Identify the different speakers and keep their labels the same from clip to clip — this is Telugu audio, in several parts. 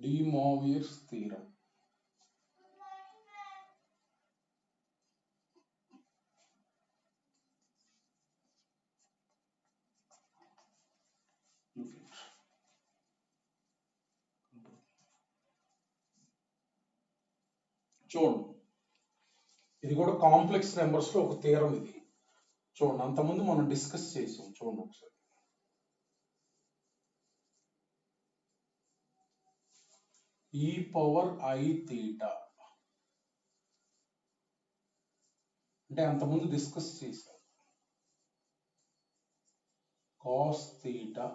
Speaker 1: De Moivre's theorem. చూడండి, ఇది కూడా కాంప్లెక్స్ నెంబర్స్ లో ఒక థియరం. ఇది చూడండి, అంతకుముందు మనం డిస్కస్ చేసాం. చూడండి ఒకసారి, e పవర్ I తీటా అంటే అంతకుముందు డిస్కస్ చేసాం. Cos theta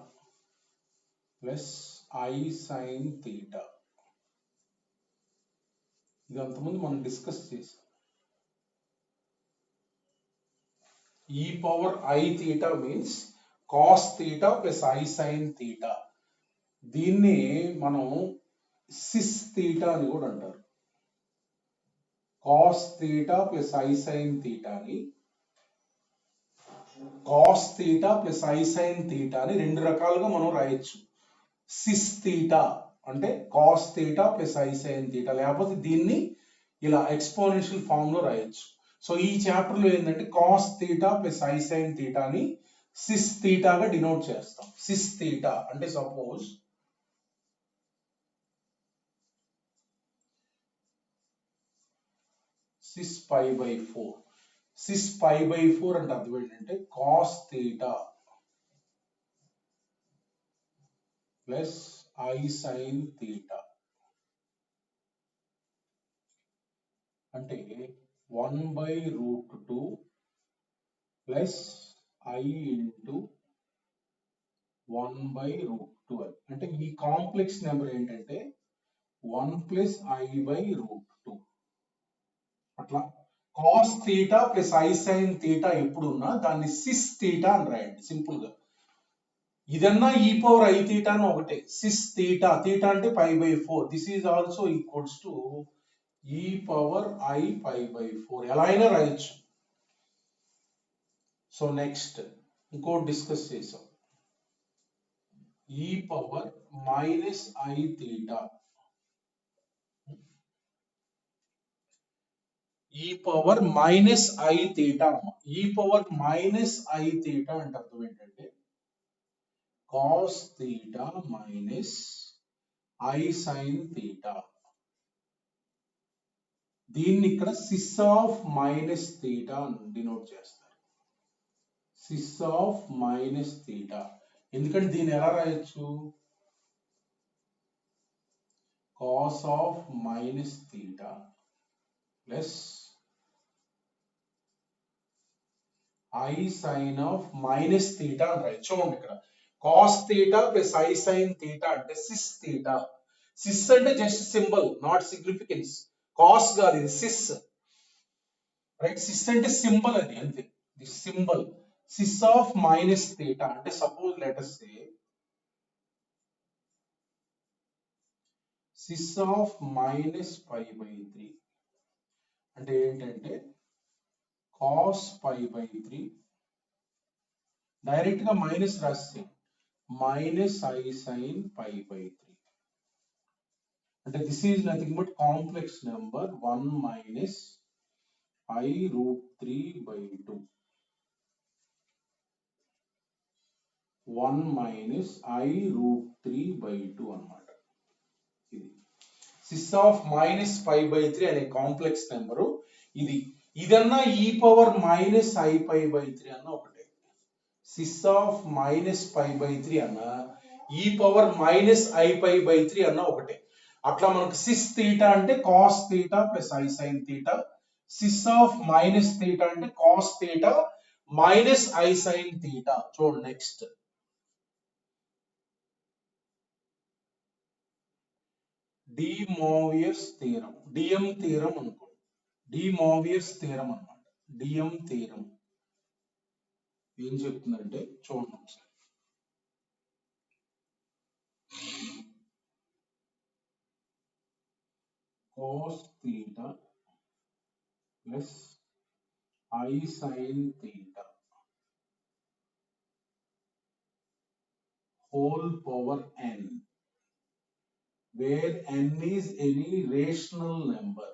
Speaker 1: plus I sine theta, ఇది అంతకుముందు మనం డిస్కస్ చేసాం. e power I theta means cos theta plus I sine theta. దీన్ని మనం సిస్ తీటా అని కూడా అంటారు. Cos theta plus I sine తీటాని cos theta plus I sine తీటాని రెండు రకాలుగా మనం రాయొచ్చు. సిస్ తీటా అంటే cos theta plus I sine theta, లేకపోతే దీన్ని ఇలా ఎక్స్పోనెన్షియల్ ఫామ్ లో రాయొచ్చు. సో ఈ చాప్టర్ లో ఏంటంటే cos theta plus I sine తీటాని సిస్ తీటాగా డినోట్ చేస్తాం. సిస్ తీటా అంటే suppose cis pi by 4. Cis pi by 4 అంటే అర్థం ఏంటంటే cos theta plus I sine theta అంటే 1/√2 ప్లస్ I ఇంటూ 1/√2. అంటే ఈ కాంప్లెక్స్ నెంబర్ ఏంటంటే 1 ప్లస్ I/√2. అట్లా cos theta plus I sine theta ఎప్పుడున్నా దాన్ని సిస్ తీటా అని రాయండి సింపుల్ గా. ఇదన్నా ఈ పవర్ I తీటా అని ఒకటే. సిస్ తీటా, తీటా అంటే π/4. This is also equals to e power I π/4. ఎలా అయినా రాయొచ్చు. సో నెక్స్ట్ ఇంకోటి డిస్కస్ చేసాం, e power minus I theta. E power minus I theta. E power minus I theta అంటే అర్థం ఏంటంటే cos theta minus I sine theta. దీన్ని ఇక్కడ cis of minus theta denote చేస్తారు. Cis of minus theta. ఎందుకంటే దీన్ని ఎలా రాయొచ్చు, cos of minus theta plus I sine of minus theta అని రాయొచ్చు. చూడండి, ఇక్కడ cos theta plus I sine theta అంటే సిస్ తీటా. సిస్ అంటే just symbol, not significance. Cos కాదు, ఇది సిస్. రైట్, సిస్ అంటే సింబల్, అది అంతే. The symbol cis of minus theta అంటే suppose let us say cis of minus π/3 అంటే ఏంటంటే కాస్ π/3 డైరెక్ట్ గా మైనస్ రాస్తే మైనస్ I సైన్ π/3. అంటే this is nothing but complex number 1 minus I√3/2. 1 minus I√3/2 అన్నమాట. ఇది సిస్ ఆఫ్ మైనస్ π/3 అనే కాంప్లెక్స్ నెంబరు. ఇది ఇదన్నా ఈ పవర్ మైనస్ I π/3 అన్న ఒకటే. సిస్ ఆఫ్ మైనస్ π/3 అన్న ఈ పవర్ మైనస్ I π/3 అన్న ఒకటే. అట్లా మనకు సిస్ తీటా అంటే cos theta plus I sine theta. Cis of minus theta అంటే cos theta minus I sine theta. చూడండి next de Moivre's theorem, DM theorem అనుకో. డి మోవియర్స్ థీరం అన్నమాట. డిఎం థీరం ఏం చెప్తుందంటే చూడండి ఒకసారి, cos theta plus I sin theta whole power n where n is any rational number,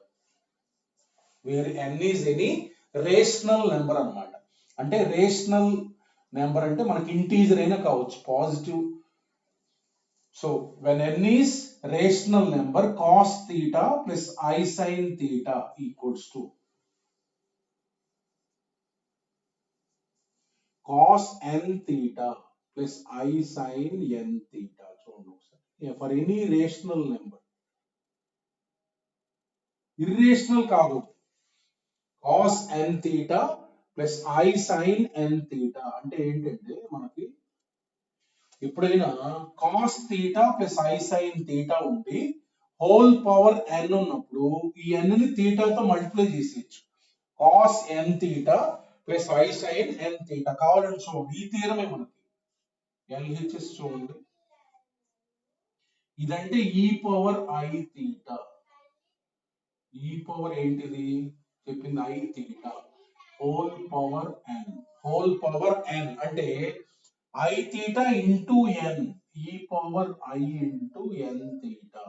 Speaker 1: where n is any rational number అన్నమాట. అంటే రేషనల్ నెంబర్ అంటే మనకి ఇంటీజర్ అయినా కావచ్చు, positive. So when n is rational number, cos theta plus I sin theta equals to cos n theta plus I sin n theta. చూడండి ఒకసారి, for any rational number, irrational కాదు, cos n theta plus I sin n theta అంటే ఏంటంటే మనకి ఎప్పుడైనా cos theta plus I sin theta ఉండి హోల్ పవర్ n ఉన్నప్పుడు ఈ n ని theta తో మల్టిప్లై చేసేయచ్చు. cos n theta plus I sin n theta కావాలంటే చూడండి, ఈ థీరమే మనకి LHS చూడండి. ఇదంటే e పవర్ I theta, ఈ పవర్ ఏంటిది చెప్పింది I theta whole power n, whole power n అంటే I theta into n, e power I into n theta.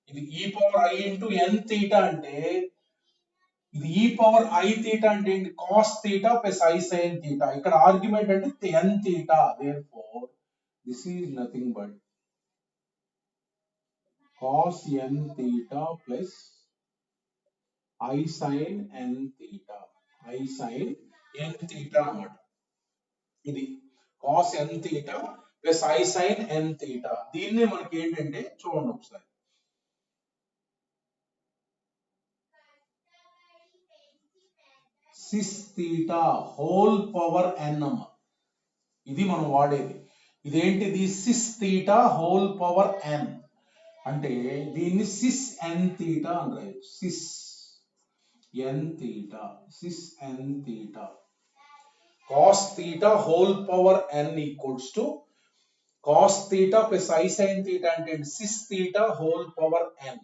Speaker 1: ఇది e power I into n theta అంటే ఇది e పవర్ I theta అంటే ఏంటి, cos theta plus I sin theta. ఇక్కడ ఆర్గ్యుమెంట్ అంటే n theta, therefore this is nothing but cos n theta plus I sin n theta, I sin n theta అన్నమాట. ఇది cos n theta plus I sin n theta. దీన్నే మనకి ఏంటంటే చూడండి ఒకసారి, sis theta whole power n అమ్మ, ఇది మనం వాడేది. ఇదేంటిది sis theta whole power n అంటే దీన్ని sis n theta అని రాయొచ్చు. sis n theta, sis n theta cos theta whole power n equals to cos theta plus I sin theta అంటే sis theta whole power n.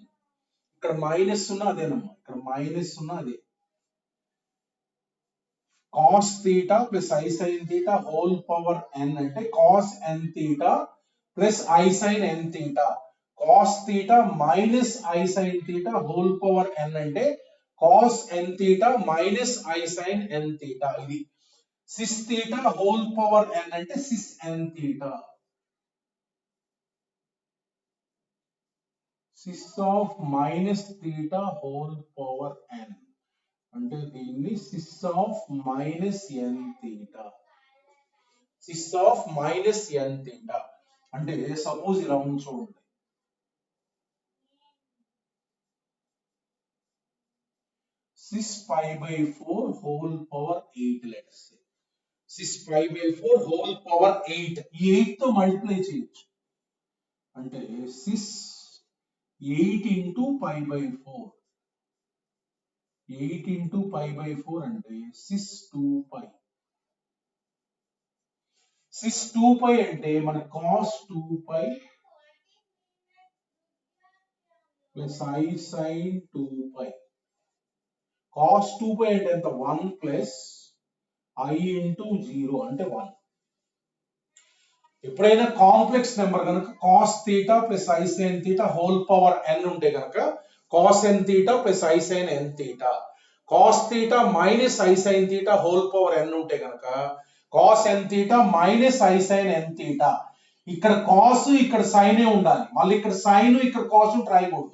Speaker 1: ఇక్కడ మైనస్ ఉన్న అదేనమ్మా, ఇక్కడ మైనస్ ఉన్న అదే. cos theta plus I sin theta whole power n అంటే cos n theta plus I sin n theta. cos theta minus I sin theta whole power n అంటే cos n theta minus I sin n theta. ఇది sis theta whole power n అంటే sis n theta. sis of minus theta whole power n అంటే దీన్ని sis of minus n theta. sis of minus n theta అంటే సపోజ్ ఇలా ఉంది చూడండి, sis pi by 4 whole power 8, let's say sis pi by 4 whole power 8, ఈ 8 తో మల్టిప్లై చేయొచ్చు. అంటే sis 8 into pi by 4, 8 into pi by 4 అంటే sis 2 pi. sis 2 pi అంటే మన cos 2 pi plus I sin 2 pi. cos 2 pi అంటే ఎంత, 1 plus I into 0 అంటే 1. ఎప్పుడైనా కాంప్లెక్స్ నెంబర్ కనుక cos theta plus I sin theta whole power n ఉంటే కనుక cos n theta plus I sin n theta. cos theta minus I sin theta whole power n ఉంటే కనుక cos n theta minus I sin n theta. ఇక్కడ cos ఇక్కడ sin ఉండాలి, మళ్ళీ ఇక్కడ sin ఇక్కడ cos రాయకూడదు.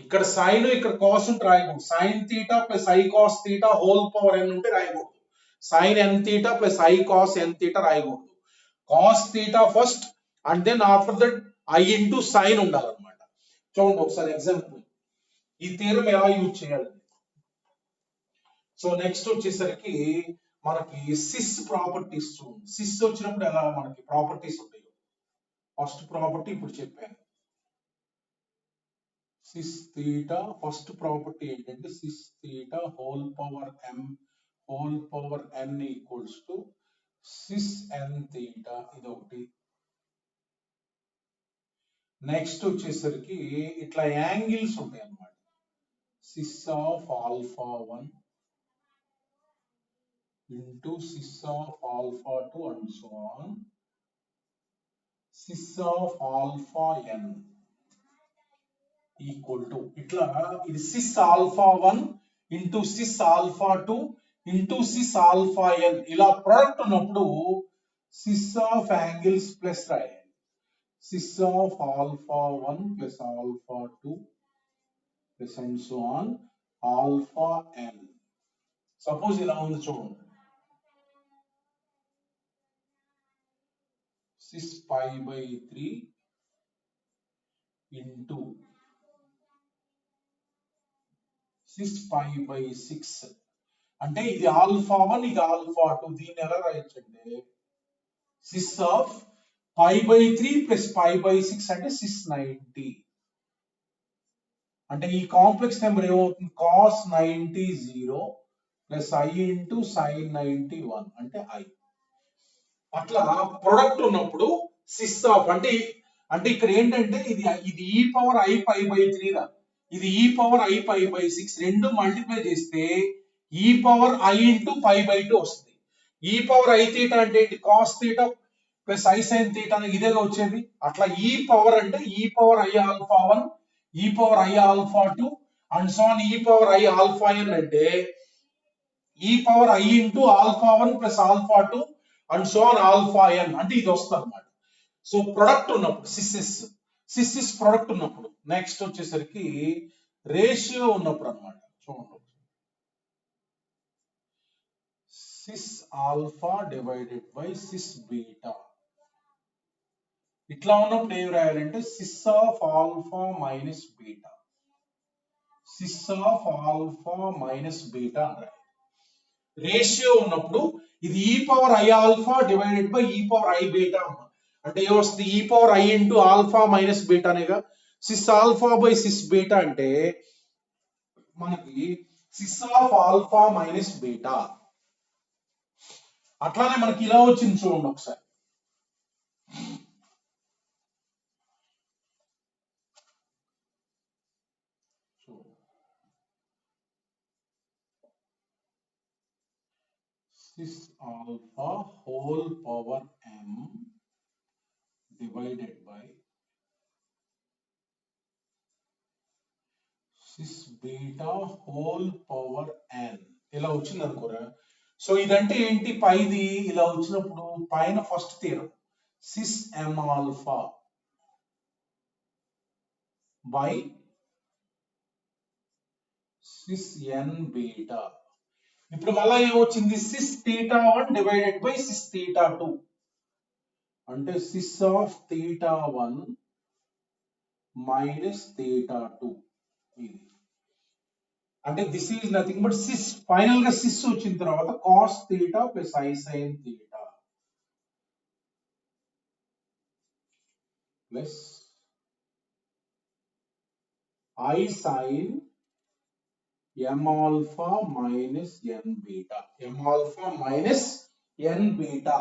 Speaker 1: ఇక్కడ sin ఇక్కడ cos రాయకూడదు. sin theta plus I cos theta whole power n ఉంటే రాయకూడదు. sin n theta plus I cos n theta రాయకూడదు. cos theta first and then after that I into sine ఉండాలన్నమాట. చూడండి ఒకసారి ఎగ్జాంపుల్, ఈ థియరం ఎలా యూజ్ చేయాలి. సో నెక్స్ట్ వచ్చేసరికి మనకి సిస్ ప్రాపర్టీస్ చూడండి. సిస్ వచ్చినప్పుడు ఎలా మనకి ప్రాపర్టీస్ ఉంటాయి. ఫస్ట్ ప్రాపర్టీ ఇప్పుడు చెప్పాను, సిస్ థీటా. ఫస్ట్ ప్రాపర్టీ ఏంటంటే cis theta whole power m whole power n equals to cis n theta, ఇది ఒకటి. నెక్స్ట్ వచ్చేసరికి ఇట్లా యాంగిల్స్ ఉంటాయి అన్నమాట. Cis of alpha 1 into cis of alpha 2 and so on, cis of alpha n equal to ఇట్లా ఇది cis alpha 1 into cis alpha 2 into cis alpha n ఇలా ప్రొడక్ట్ ఉన్నప్పుడు సిస్ ఆఫ్ యాంగిల్స్ ప్లస్ రాయాలి. Sys of alpha 1 plus alpha 2 plus and so on alpha n. Suppose ఇలా ఉంది చూడండి, cis pi by 3 into cis pi by 6 అంటే ఇది ఆల్ఫా 1 ఇది ఆల్ఫా 2. దీన్ని ఎలా రాయొచ్చు అంటే cis of pi by 3 plus pi by 6 అంటే 690. అంటే ఈ కాంప్లెక్స్ నెంబర్ ఏమవుతుంది, cos 90 0 plus i into sine 91 అంటే ఐ. అట్లా ప్రొడక్ట్ ఉన్నప్పుడు సిస్ ఆఫ్ అంటే అంటే ఇక్కడ ఏంటంటే ఇది ఇది e power I pi by 3 రా, ఇది e power I pi by 6 రెండు మల్టిప్లై చేస్తే ఈ power I into pi by 2 వస్తుంది. ఈ పవర్ ఐ తీటా అంటే ఏంటి, cos theta plus I sine theta ఇదేగా వచ్చేది. అట్లా ఈ పవర్ అంటే e power I alpha 1 e power I alpha 2 and so on e power I alpha n అంటే e power I into alpha 1 plus alpha 2 and so on alpha n అంటే ఇది వస్తుంది అన్నమాట. సో ప్రొడక్ట్ ఉన్నప్పుడు సిస్ ప్రొడక్ట్ ఉన్నప్పుడు. నెక్స్ట్ వచ్చేసరికి రేషియో ఉన్నప్పుడు అన్నమాట. చూడండి, cis alpha divided by cis beta ఇట్లా ఉన్నప్పుడు ఏం రాయాలంటే cis of alpha minus beta, cis of alpha minus beta అని రాయాలి. రేషియో ఉన్నప్పుడు ఇది e power I alpha divided by e power I beta అంటే ఏమొస్తుంది, e power I into alpha minus బీటానేగా. Cis alpha by cis beta అంటే మనకి cis of alpha minus beta. అట్లానే మనకి ఇలా వచ్చింది చూడండి ఒకసారి, cis alpha whole power m divided by cis beta whole power n ఇలా వచ్చింది అనుకోరా. సో ఇదంటే ఏంటి, పైది ఇలా వచ్చినప్పుడు పైన first term cis m alpha by cis n beta. ఇప్పుడు మళ్ళా ఏమొచ్చింది, cis theta 1 divided by cis theta 2 అంటే cis of theta 1 minus theta 2. ఇది అంటే this is nothing but cis. Final గా సిస్ వచ్చిన తర్వాత cos theta plus I sine theta plus I sine m alpha minus n beta, m alpha minus n beta.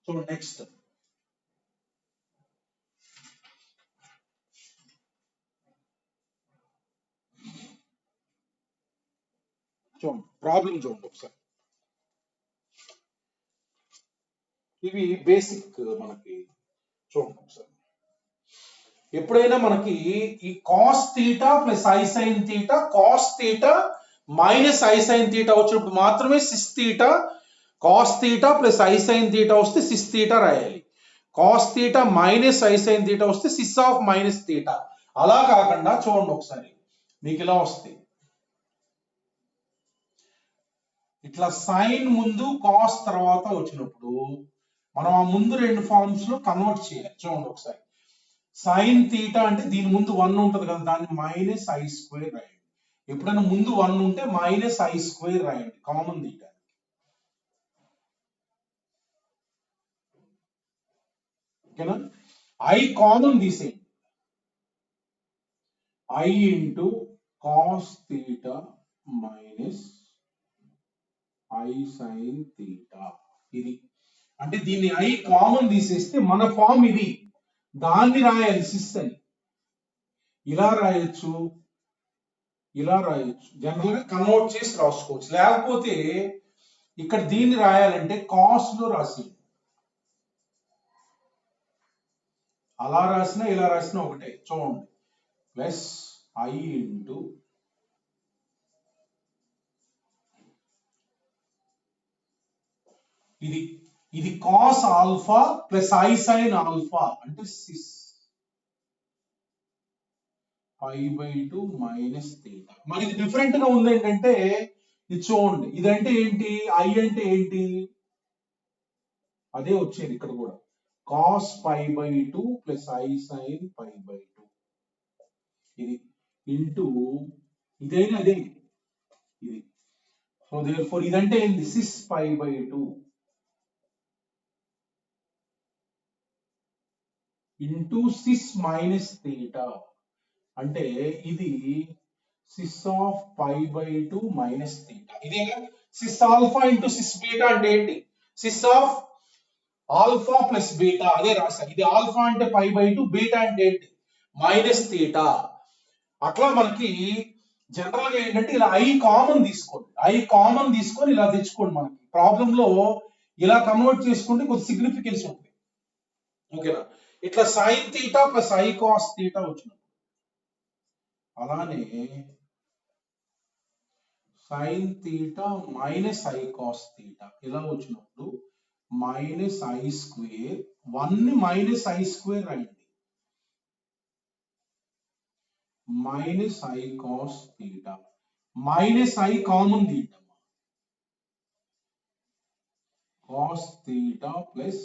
Speaker 1: So next చూడండి, ప్రాబ్లం చూడండి ఒకసారి. ఇవి బేసిక్ మనకి చూడండి ఒకసారి. ఎప్పుడైనా మనకి ఈ cos theta plus I sine theta, cos theta minus I sine theta వచ్చినప్పుడు మాత్రమే cis theta, cos theta plus I sine theta వస్తే సిస్ థీటా రాయాలి. Cos theta minus I sine theta వస్తే సిస్ ఆఫ్ మైనస్ థీటా. అలా కాకుండా చూడండి ఒకసారి, మీకు ఇలా వస్తాయి. ఇట్లా సైన్ ముందు కాస్ తర్వాత వచ్చినప్పుడు మనం ఆ ముందు రెండు ఫార్మ్స్ లో కన్వర్ట్ చేయాలి. చూడండి ఒకసారి, సైన్ థీటా అంటే దీని ముందు 1 ఉంటుంది కదా, దాన్ని మైనస్ ఐ స్క్వేర్ రాయండి. ఎప్పుడైనా ముందు 1 ఉంటే మైనస్ ఐ స్క్వేర్ రాయండి కామన్ థీటా. ఓకేనా, ఐ కామన్ తీసేయండి, I into cos theta minus I sine theta. ఇది అంటే దీన్ని ఐ కామన్ తీసేస్తే మన ఫామ్ ఇది, దాన్ని రాయాలి సిస్ అని. ఇలా రాయొచ్చు, ఇలా రాయొచ్చు, జనరల్ గా కన్వర్ట్ చేసి రాసుకోవచ్చు. లేకపోతే ఇక్కడ దీన్ని రాయాలంటే కాస్ లో రాసి, అలా రాసినా ఇలా రాసినా ఒకటే. చూడండి, ప్లస్ ఐ ఇంటూ ఇది ఇది cos alpha plus I sine alpha అంటే 6π/2 మైనస్ తీటా. మరి ఇది డిఫరెంట్ గా ఉంది ఏంటంటే, ఇది చూడండి, ఇదంటే ఏంటి, ఐ అంటే ఏంటి, అదే వచ్చేది ఇక్కడ కూడా, కాస్ π/2 ప్లస్ ఐ సైన్ π/2 ఇది ఇంటూ ఇదైనా అదే ఇది. సో దేర్ ఫోర్ ఇదంటే ఏంది, 6π/2 ఇంటూ 6 మైనస్ తీటా అంటే ఇది 6/π/2 మైనస్ తీటా. ఇదేగా 6 ఆల్ఫా ఇంటూ 6 బీటా అంటే ఏంటి, 6 ఆఫ్ ఆల్ఫా ప్లస్ బీటా, అదే రాశారు. ఇది ఆల్ఫా అంటే π/2, బీటా అంటే ఏంటి మైనస్ తీటా. అట్లా మనకి జనరల్ గా ఏంటంటే ఇలా ఐ కామన్ తీసుకోండి, ఐ కామన్ తీసుకొని ఇలా తెచ్చుకోండి. మనకి ప్రాబ్లం లో ఇలా కన్వర్ట్ చేసుకుంటే కొంచెం సిగ్నిఫికెన్స్ ఉంటుంది. ఓకేనా, ఇట్లా sine theta plus I cos theta వచ్చినప్పుడు, అలానే sine theta minus I cos theta ఇలా వచ్చినప్పుడు minus I square, 1 minus I square రాయండి, minus I cos theta, minus I common theta, cos theta plus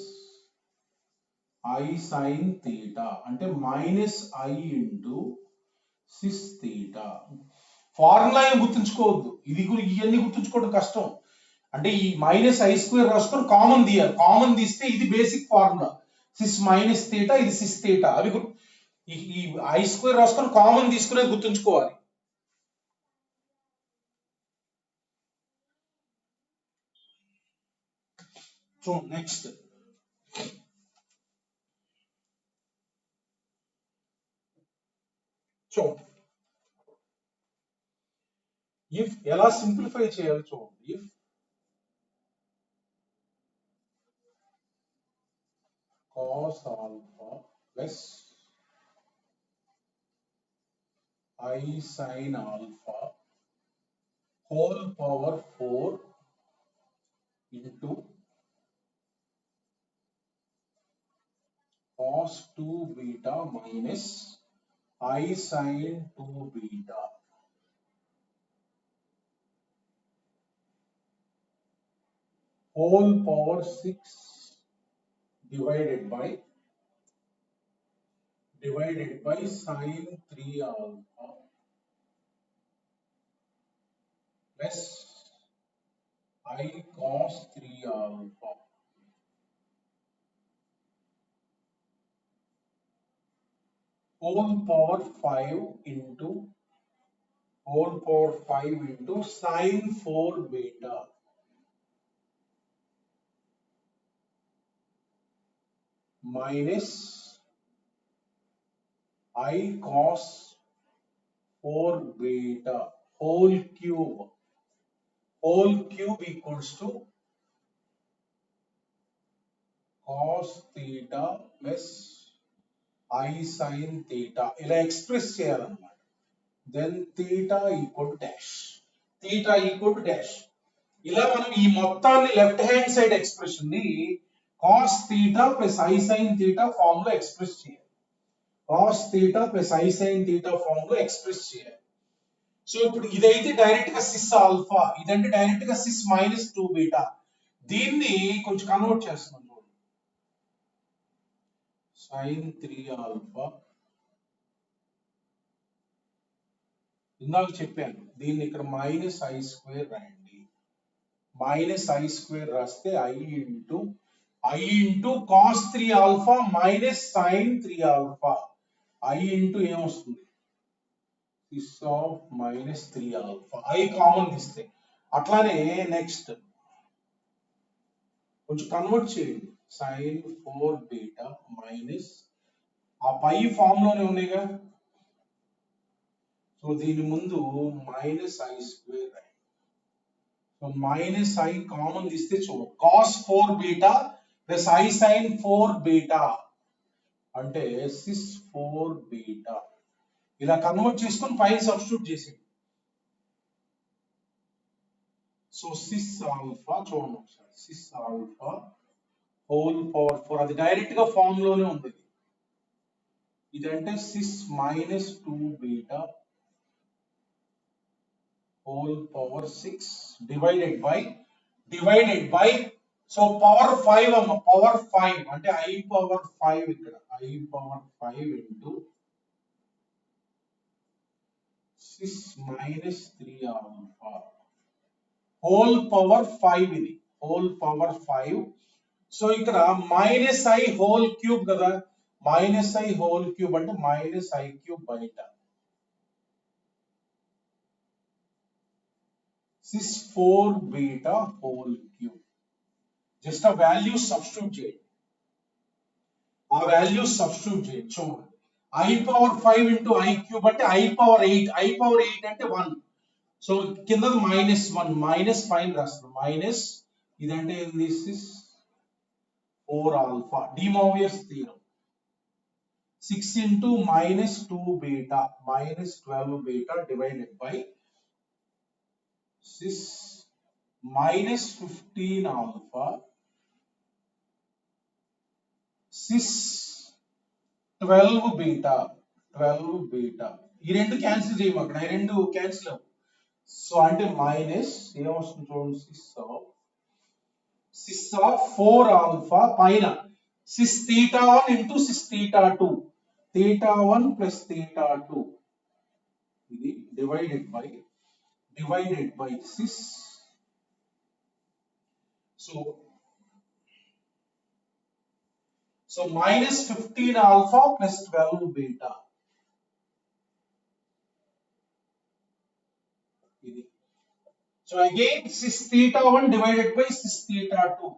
Speaker 1: I sine theta అంటే minus I into 6 theta. Formula ఏం గుర్తుంచుకోవద్దు, ఇది ఇవన్నీ గుర్తుంచుకోవడం కష్టం. అంటే ఈ మైనస్ ఐ స్క్వేర్ రాసుకొని కామన్ తీయాలి, కామన్ తీస్తే ఇది బేసిక్ ఫార్ములా 6 మైనస్ తీటా, ఇది 6 తీటా. అవి ఈ ఐ స్క్వేర్ రాసుకొని కామన్ తీసుకునేది గుర్తుంచుకోవాలి. సో నెక్స్ట్ చూడండి, ఇఫ్ ఎలా సింప్లిఫై చేయాలి చూడండి. If cos alpha plus I sin alpha whole power 4 into cos 2 beta minus I sin 2 beta whole power 6 divided by sin 3 alpha plus I cos 3 alpha whole power 5 into sin 4 beta minus I cos 4 beta whole cube equals to cos theta plus I sin theta. ఇలా ఎక్స్ప్రెస్ చేయాలన్నమాట. Then theta equal to dash. ఇలా మనం ఈ మొత్తాన్ని లెఫ్ట్ హ్యాండ్ సైడ్ ఎక్స్ప్రెషన్ ని cos theta plus I sin theta form లో ఎక్స్ప్రెస్ చేయాలి. cos theta plus I sin theta form లో ఎక్స్ప్రెస్ చేయాలి. సో ఇప్పుడు ఇదైతే డైరెక్ట్ గా 6 ఆల్ఫా, ఇదంటే డైరెక్ట్ గా 6 మైనస్ 2 బీటా. దీన్ని కొంచెం కన్వర్ట్ చేస్తున్నాం చూడండి, sin 3 ఆల్ఫా, ఇందాక చెప్పాను దీన్ని ఇక్కడ మైనస్ ఐ స్క్వేర్ రాయండి, మైనస్ ఐ స్క్వేర్ రాస్తే i into cos 3 alpha minus sine 3 alpha, i into ఏమొస్తుంది 6 of minus 3 alpha, i common తీస్తే. అట్లానే నెక్స్ట్ కొంచెం కన్వర్ట్ చేయండి, sin 4 బీటా మైనస్ ఆ పై ఫామ్ లోనే ఉన్నాయిగా, సో దీని ముందు మైనస్ ఐ స్క్వేర్ రాయండి, సో మైనస్ ఐ కామన్ తీస్తే చూడు cos 4 beta plus I sine 4 beta అంటే సిస్ 4 బీటా. ఇలా కన్వర్ట్ చేసుకొని పైన సబ్స్టిట్యూట్ చేసేది. సో సిస్ ఆల్ఫా చూడండి ఒకసారి, సిస్ ఆల్ఫా హోల్ పవర్ 4 అది డైరెక్ట్ గా ఫామ్ లోనే ఉంది. ఇదంటే cis minus 2 beta whole power 6 divided by so power 5 అమ్మ power 5 అంటే I power 5 ఇక్కడ I power 5 into 6 minus 3 alpha whole power 5 ఇది whole power 5. సో ఇక్కడ మైనస్ I whole cube కదా, మైనస్ I whole cube అంటే మైనస్ I cube బయట. This 4 beta whole cube. Just a value substitute చేయండి. ఆ వాల్యూ సబ్స్టిట్యూట్ చేయండి. చూడండి I power 5 into I cube అంటే I power 8. I power 8 అంటే 1. సో కింద మైనస్ 1 మైనస్ 5 రాస్తాం. మైనస్ ఇదంటే this is 4 alpha de Moivre's theorem. 6 into minus 2 beta minus 12 beta divided by 6 minus 15 alpha 6 12 beta 12 beta ఈ రెండు క్యాన్సిల్ చేయము అక్కడ, ఈ రెండు క్యాన్సిల్ అవ్వు. సో అంటే మైనస్ ఏమొస్తుంది చూడండి, 6 of 4 alpha పైన 6 theta 1 into 6 theta 2 theta 1 plus theta 2 ఇది divided by 6. So minus 15 alpha plus 12 beta. So again 6 theta 1 divided by 6 theta 2.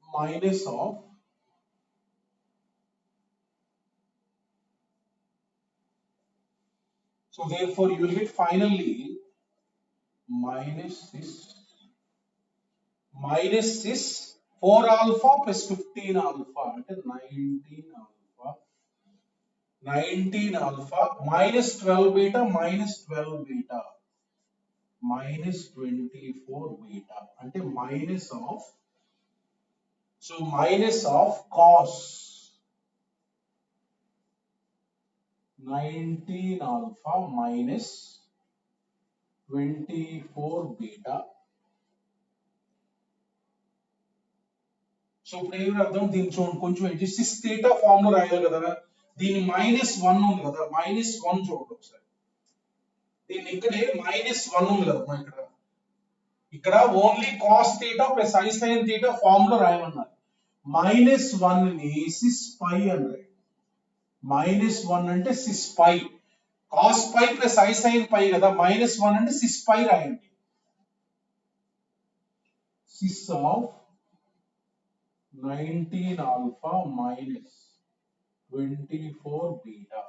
Speaker 1: Minus of so therefore you will get finally minus 4 alpha plus 15 alpha అంటే 19 alpha minus 12 beta minus 12 beta minus 24 beta అంటే minus of cos 19 alpha minus 24 beta. So ఇప్పుడు ఏం అర్థం, దీన్ని చూడండి కొంచెం సిస్ థీటా ఫామ్ లో రాయాలి కదా, దీన్ని మైనస్ 1 ఉంది కదా, మైనస్ 1 చూడండి ఒకసారి, దీన్ని ఇక్కడే మైనస్ 1 ఉంది కదా, ఇక్కడ only cos theta plus I sine theta form లో రాయమన్నారు. మైనస్ 1 ని సిస్ పై అని, మైనస్ 1 అంటే cis pi, cos pi plus I sine pi కదా, మైనస్ 1 అంటే సిస్ పై రాయండి. Cis of 19 alpha minus 24 beta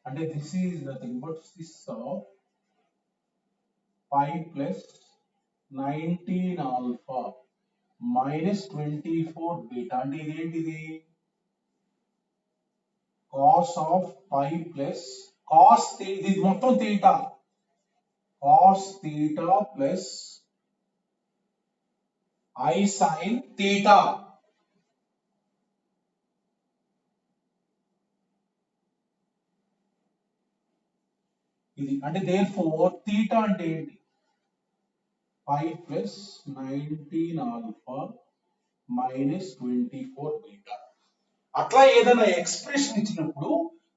Speaker 1: అంటే this is nothing but sis of 5 plus 19 alpha minus 24 beta అంటే ఇదేంటిది cos of 5 plus cos ఇది మొత్తం theta cos theta plus I sin theta. ఇది అంటే therefore theta అంటే ఏంటి 5 plus 19 alpha minus 24 beta. అట్లా ఏదైనా ఎక్స్ప్రెషన్ ఇచ్చినప్పుడు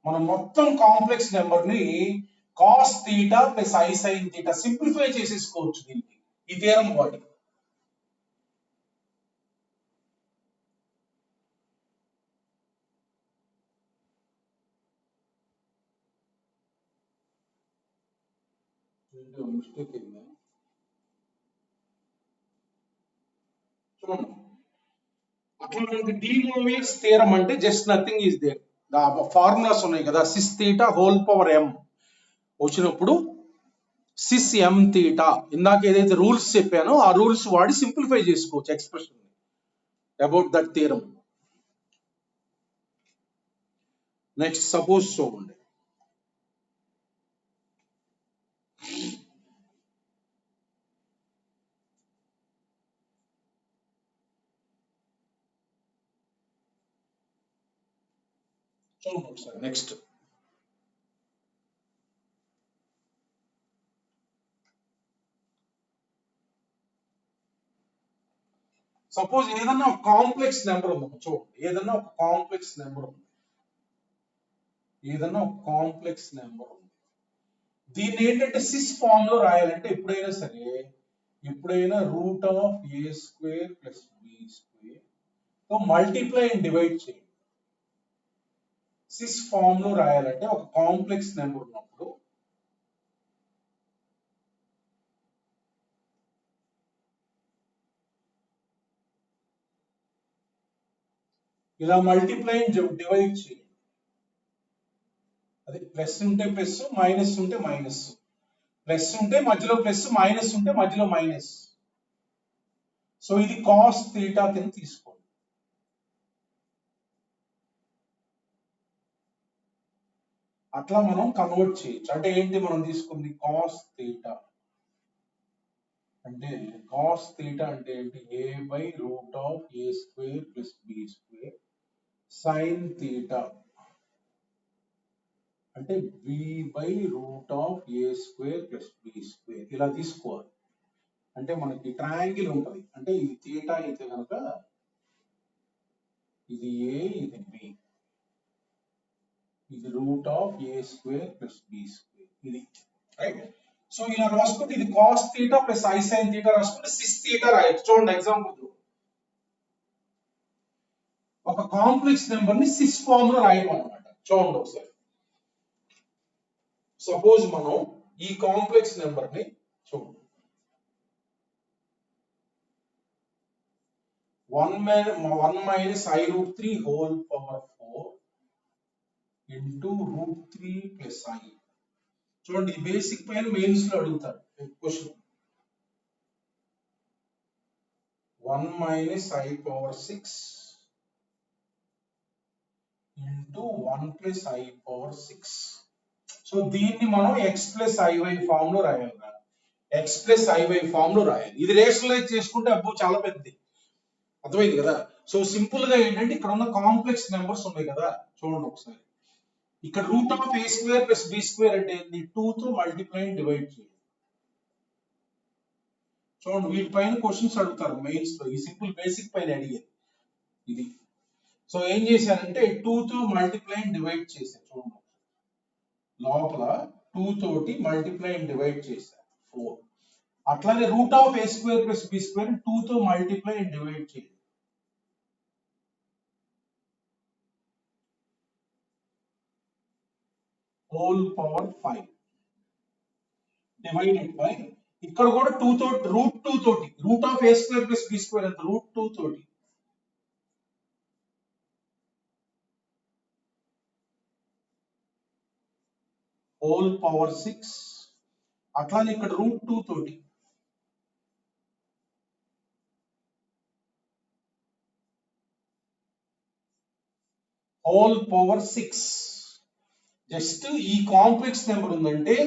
Speaker 1: మనం మొత్తం కాంప్లెక్స్ నెంబర్ ని cos theta plus I sin theta simplify చేసేసుకోవచ్చు దీనికి, ఈ థియరం వాడి. మిస్టేక్ అయిందా చూడండి, అట్లా మనకి డి మోరియస్ థియరం అంటే just nothing is there, formulas ఉన్నాయి కదా, cis theta whole power m వచ్చినప్పుడు సిస్ m థీటా, ఇందాక ఏదైతే రూల్స్ చెప్పానో ఆ రూల్స్ వాడి సింప్లిఫై చేసుకోవచ్చు expression about that theorem. Next suppose చూడండి. చూడండి ఒకసారి నెక్స్ట్. సపోజ్ ఏదన్నా ఒక కాంప్లెక్స్ నెంబర్ ఉంది, చూడండి ఏదన్నా ఒక కాంప్లెక్స్ నెంబర్ ఉంది, ఏదన్నా ఒక కాంప్లెక్స్ నెంబర్ ఉంది. దీన్ని ఏంటంటే సిస్ ఫామ్ లో రాయాలంటే ఎప్పుడైనా సరే, ఎప్పుడైనా root of A square plus B square తో మల్టిప్లై అండ్ డివైడ్ చేయండి. సిస్ ఫామ్ లో రాయాలంటే ఒక కాంప్లెక్స్ నెంబర్ ఉన్నప్పుడు ఇలా మల్టిప్లై అండ్ డివైడ్ చేయండి. అదే ప్లస్ ఉంటే ప్లస్, మైనస్ ఉంటే మైనస్, ప్లస్ ఉంటే మధ్యలో ప్లస్, మైనస్ ఉంటే మధ్యలో మైనస్. సో ఇది కాస్ థీటా కింద తీసుకోండి. అట్లా మనం కన్వర్ట్ చేయొచ్చు. అంటే ఏంటి మనం తీసుకుంది కాస్ థీటా అంటే, కాస్ థీటా అంటే ఏంటి, A by root of A square plus B square sine theta అంటే B by root of A square plus B square. ఇలా తీసుకోవాలి. అంటే మనకి ట్రయాంగిల్ ఉంటుంది, అంటే ఇది థీటా అయితే కనుక ఇది ఏ, ఇది బి, ఇది root of A square plus B square, ఇది రైట్. సో ఇలా రాసుకుంటే ఇది cos theta plus I sine theta రాసుకుంటే సిస్ థీటా రాయొచ్చు. చూడండి ఎగ్జాంపుల్, ఒక కాంప్లెక్స్ నెంబర్ ని సిస్ ఫామ్ లో రాయడం అనమాట. చూడండి ఒకసారి. సపోజ్ మనం ఈ కాంప్లెక్స్ నెంబర్ ని చూడండి, 1 minus I root 3 whole power 4 into root 3 plus I. చూడండి ఈ బేసిక్ పైన మెయిన్స్ లో అడుగుతారు question. 1 minus I power 6 into 1 plus I power 6. So దీన్ని మనం x plus iy ఫామ్ లో రాయాలి. x plus iy ఫామ్ లో రాయాలి. ఇది రేషనలైజ్ చేసుకుంటే అబ్బో చాలా పెద్దది, అర్థమైంది కదా. సో సింపుల్ గా ఏంటంటే ఇక్కడ ఉన్న కాంప్లెక్స్ నెంబర్స్ ఉన్నాయి కదా, చూడండి ఒకసారి. ఇక్కడ root of A square plus B square అంటే 2 తో మల్టిప్లై అండ్ డివైడ్ చేయాలి. చూడండి వీటిపైన క్వశ్చన్స్ అడుగుతారు మెయిన్స్ లో, ఈ సింపుల్ బేసిక్ పైన అడిగేది ఇది. సో ఏం చేశానంటే 2 తో మల్టిప్లై అండ్ డివైడ్ చేశాను. చూడండి లోపల 2 తోటి మల్టిప్లై అండ్ డివైడ్ చేశాను 4. అట్లానే root of A square plus B square 2 తో మల్టిప్లై అండ్ డివైడ్ చేయాలి. హోల్ పవర్ 5 డివైడెడ్ బై, ఇక్కడ కూడా 2 తోటి రూట్ 2 తోటి, root of A square plus B square అంటే రూట్ 2 తోటి హోల్ పవర్ 6, అట్లానే ఇక్కడ రూట్ 2 తోటి హోల్ పవర్ 6. జస్ట్ ఈ కాంప్లెక్స్ నెంబర్ ఉందంటే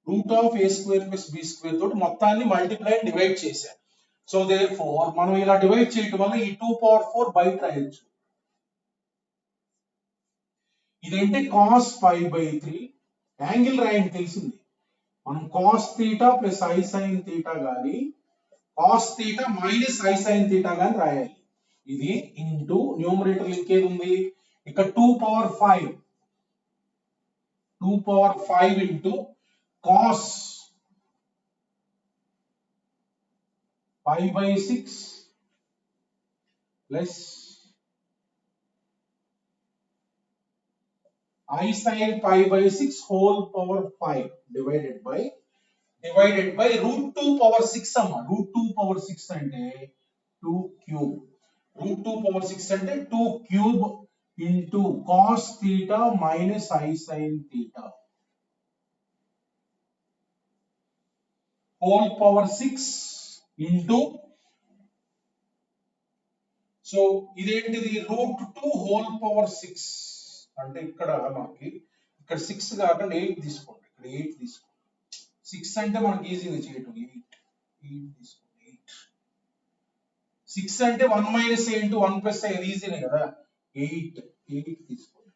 Speaker 1: root of A square plus B square తోటి మొత్తాన్ని మల్టిప్లై అండ్ డివైడ్ చేశాను. సో దేర్ఫోర్ మనం ఇలా డివైడ్ చేయడం వల్ల ఈ 2 పవర్ 4 బయట రాయొచ్చు. ఇదేంటి కాస్ 5/3, యాంగిల్ రాయండి తెలిసింది. మనం cos theta plus I sine theta గాని, cos theta minus I sine theta గాని రాయాలి. ఇది ఇంటూ న్యూమరేటర్ ఇంకేది ఉంది, ఇక్కడ 2 power 5, 2 power 5 into cos 5/6 plus I sin 5/6 whole power 5 divided by root 2 power 6 అమ్మా. root 2 power 6 అంటే 2 cube, root 2 power 6 అంటే 2 cube into cos theta minus I sin theta whole power 6 into, so ఇదేంటిది రూట్ 2 హోల్ పవర్ 6 అంటే ఇక్కడ మనకి ఇక్కడ 6 కాకుండా 8 తీసుకోండి, ఇక్కడ 8 తీసుకోండి. 6 అంటే మనకి ఈజీగా చేయటం 8 తీసుకోండి. 8 6 అంటే 1 మైనస్ ఏ ఇంటూ 1 ప్లస్ అది ఈజీనే కదా. 8 తీసుకోండి.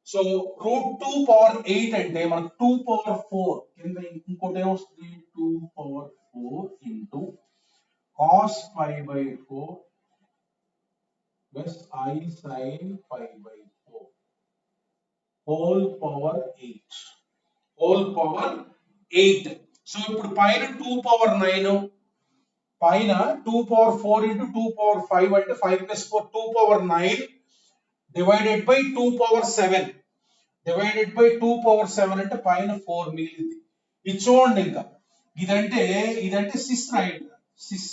Speaker 1: సో రూట్ 2 పవర్ 8 అంటే మనకు 2 పవర్ 4 కింద ఇంకోటి ఏమొస్తుంది 2 power 4 into cos pi by 4 plus I sin pi by 4 whole power 8 whole power 8. So ఇప్పుడు పైన 2 పవర్ 9 పైన 2 పవర్ 4 into 2 పవర్ 5 అంటే 5 plus 4 2 power 9 divided by 2 power 7 divided by 2 power 7 అంటే పైన 4 మిగిలింది. ఇది చూడండి, ఇంకా ఇదంటే సిస్ రాయండి. Cis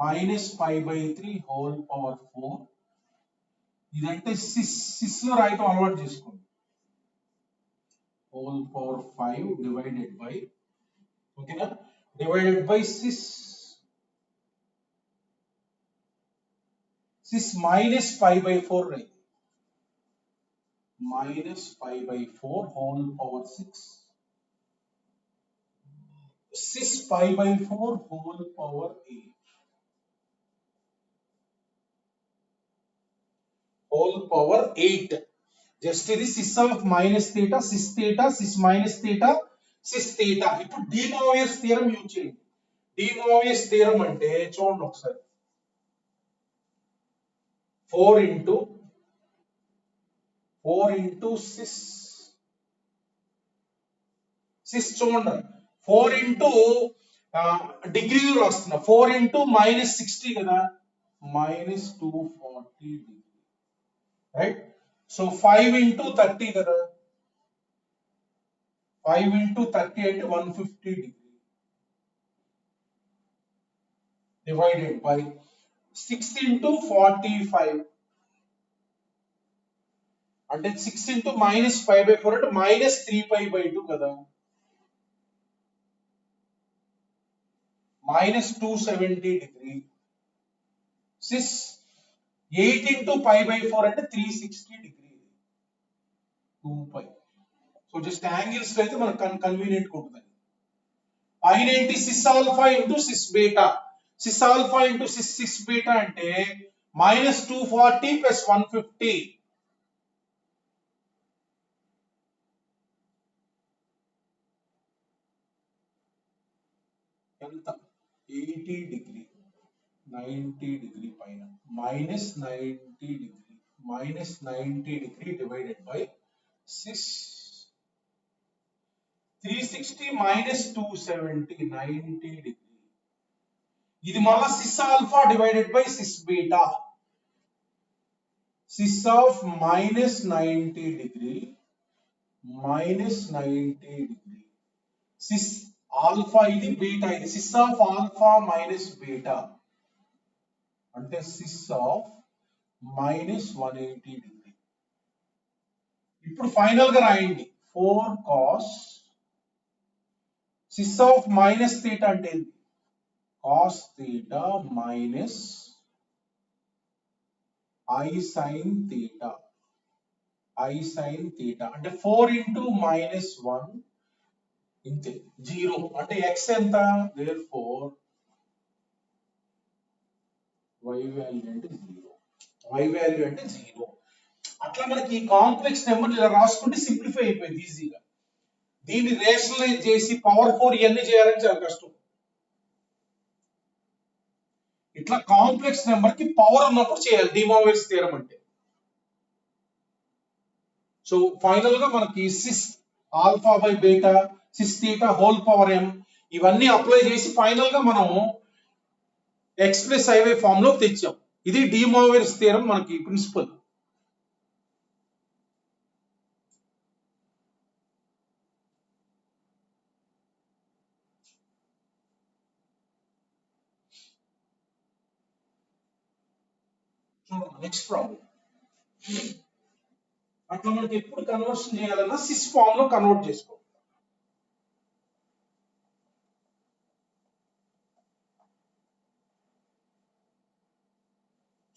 Speaker 1: minus pi by 3 whole power 4 ఇదంటే సిస్ లో రాయటం అలవాటు చేసుకోండి. whole power 5 divided by, ఓకేనా, divided by cis minus pi by 4 రాయండి. minus pi by 4 whole power 6 sis pi by 4 whole power 8 whole power 8. Just ఇది cis of minus theta cis minus theta cis theta. ఇప్పుడు డి మోరియస్ థీరం యూజ్ చేయండి. డి మోరియస్ థీరం అంటే చూడండి ఒకసారి 4 ఇంటూ సిస్ చూడండి 4 ఇంటూ డిగ్రీలు రాస్తున్నా 4 ఇంటూ మైనస్ 60 కదా, minus 240 degree, right. So 5 into 30 కదా, 5 ఇంటూ 30 అంటే 150 డిగ్రీ డివైడెడ్ బై 6 ఇంటూ 45 అంటే 6 ఇంటూ మైనస్ 5/4 అంటే మైనస్ 3π/2 కదా, మైనస్ 270 డిగ్రీ. సిస్ 8 ఇంటూ π/4 అంటే 360 డిగ్రీ, 2π. సో జస్ట్ యాంగిల్స్ లో అయితే మనకు కన్వీనియంట్ ఉంటుంది. పైన ఏంటి cis alpha into cis beta, cis alpha into cis beta అంటే మైనస్ 240 ప్లస్ 150 ఎంత 80 డిగ్రీ 90 డిగ్రీ పైన minus 90 degree minus 90 degree divided by cis 360 minus 270 90 degree. ఇది మళ్ళా cis alpha divided by cis beta. Cis of minus 90 degree minus 90 degree cis alpha ఇది బీటా, ఇది cis of alpha minus beta అంటే సిస్ ఆఫ్ మైనస్ 180 డిగ్రీ. ఇప్పుడు ఫైనల్ గా రాయండి 4 cos cis of minus theta అంటే cos theta minus I sine theta, I sine theta అంటే 4 ఇంటూ మైనస్ 1 ఇంతే 0 అంటే x ఎంత, therefore y వాల్యూ అంటే 0, y వాల్యూ అంటే 0. అట్లా మనకి ఈ కాంప్లెక్స్ నెంబర్ ఇలా రాసుకుంటే సింప్లిఫై అయిపోయింది ఈజీగా. దీన్ని రేషనలైజ్ చేసి పవర్ 4 ఇవన్నీ చేయాలని చాలా కష్టం. ఇట్లా కాంప్లెక్స్ నెంబర్ కి పవర్ ఉన్నప్పుడు చేయాలి డి మోరియస్ థీరం అంటే. సో ఫైనల్ గా మనకి sys alpha by beta cis theta whole power m ఇవన్నీ అప్లై చేసి ఫైనల్ గా మనం x ప్లస్ ఐవై ఫామ్ లో తెచ్చాం. ఇది డి మోరియస్ థీరం మనకి ప్రిన్సిపల్. చూడండి నెక్స్ట్ ప్రాబ్లం. అట్లా మనకి ఎప్పుడు కన్వర్షన్ చేయాలన్నా సిస్ ఫామ్ లో కన్వర్ట్ చేసుకో.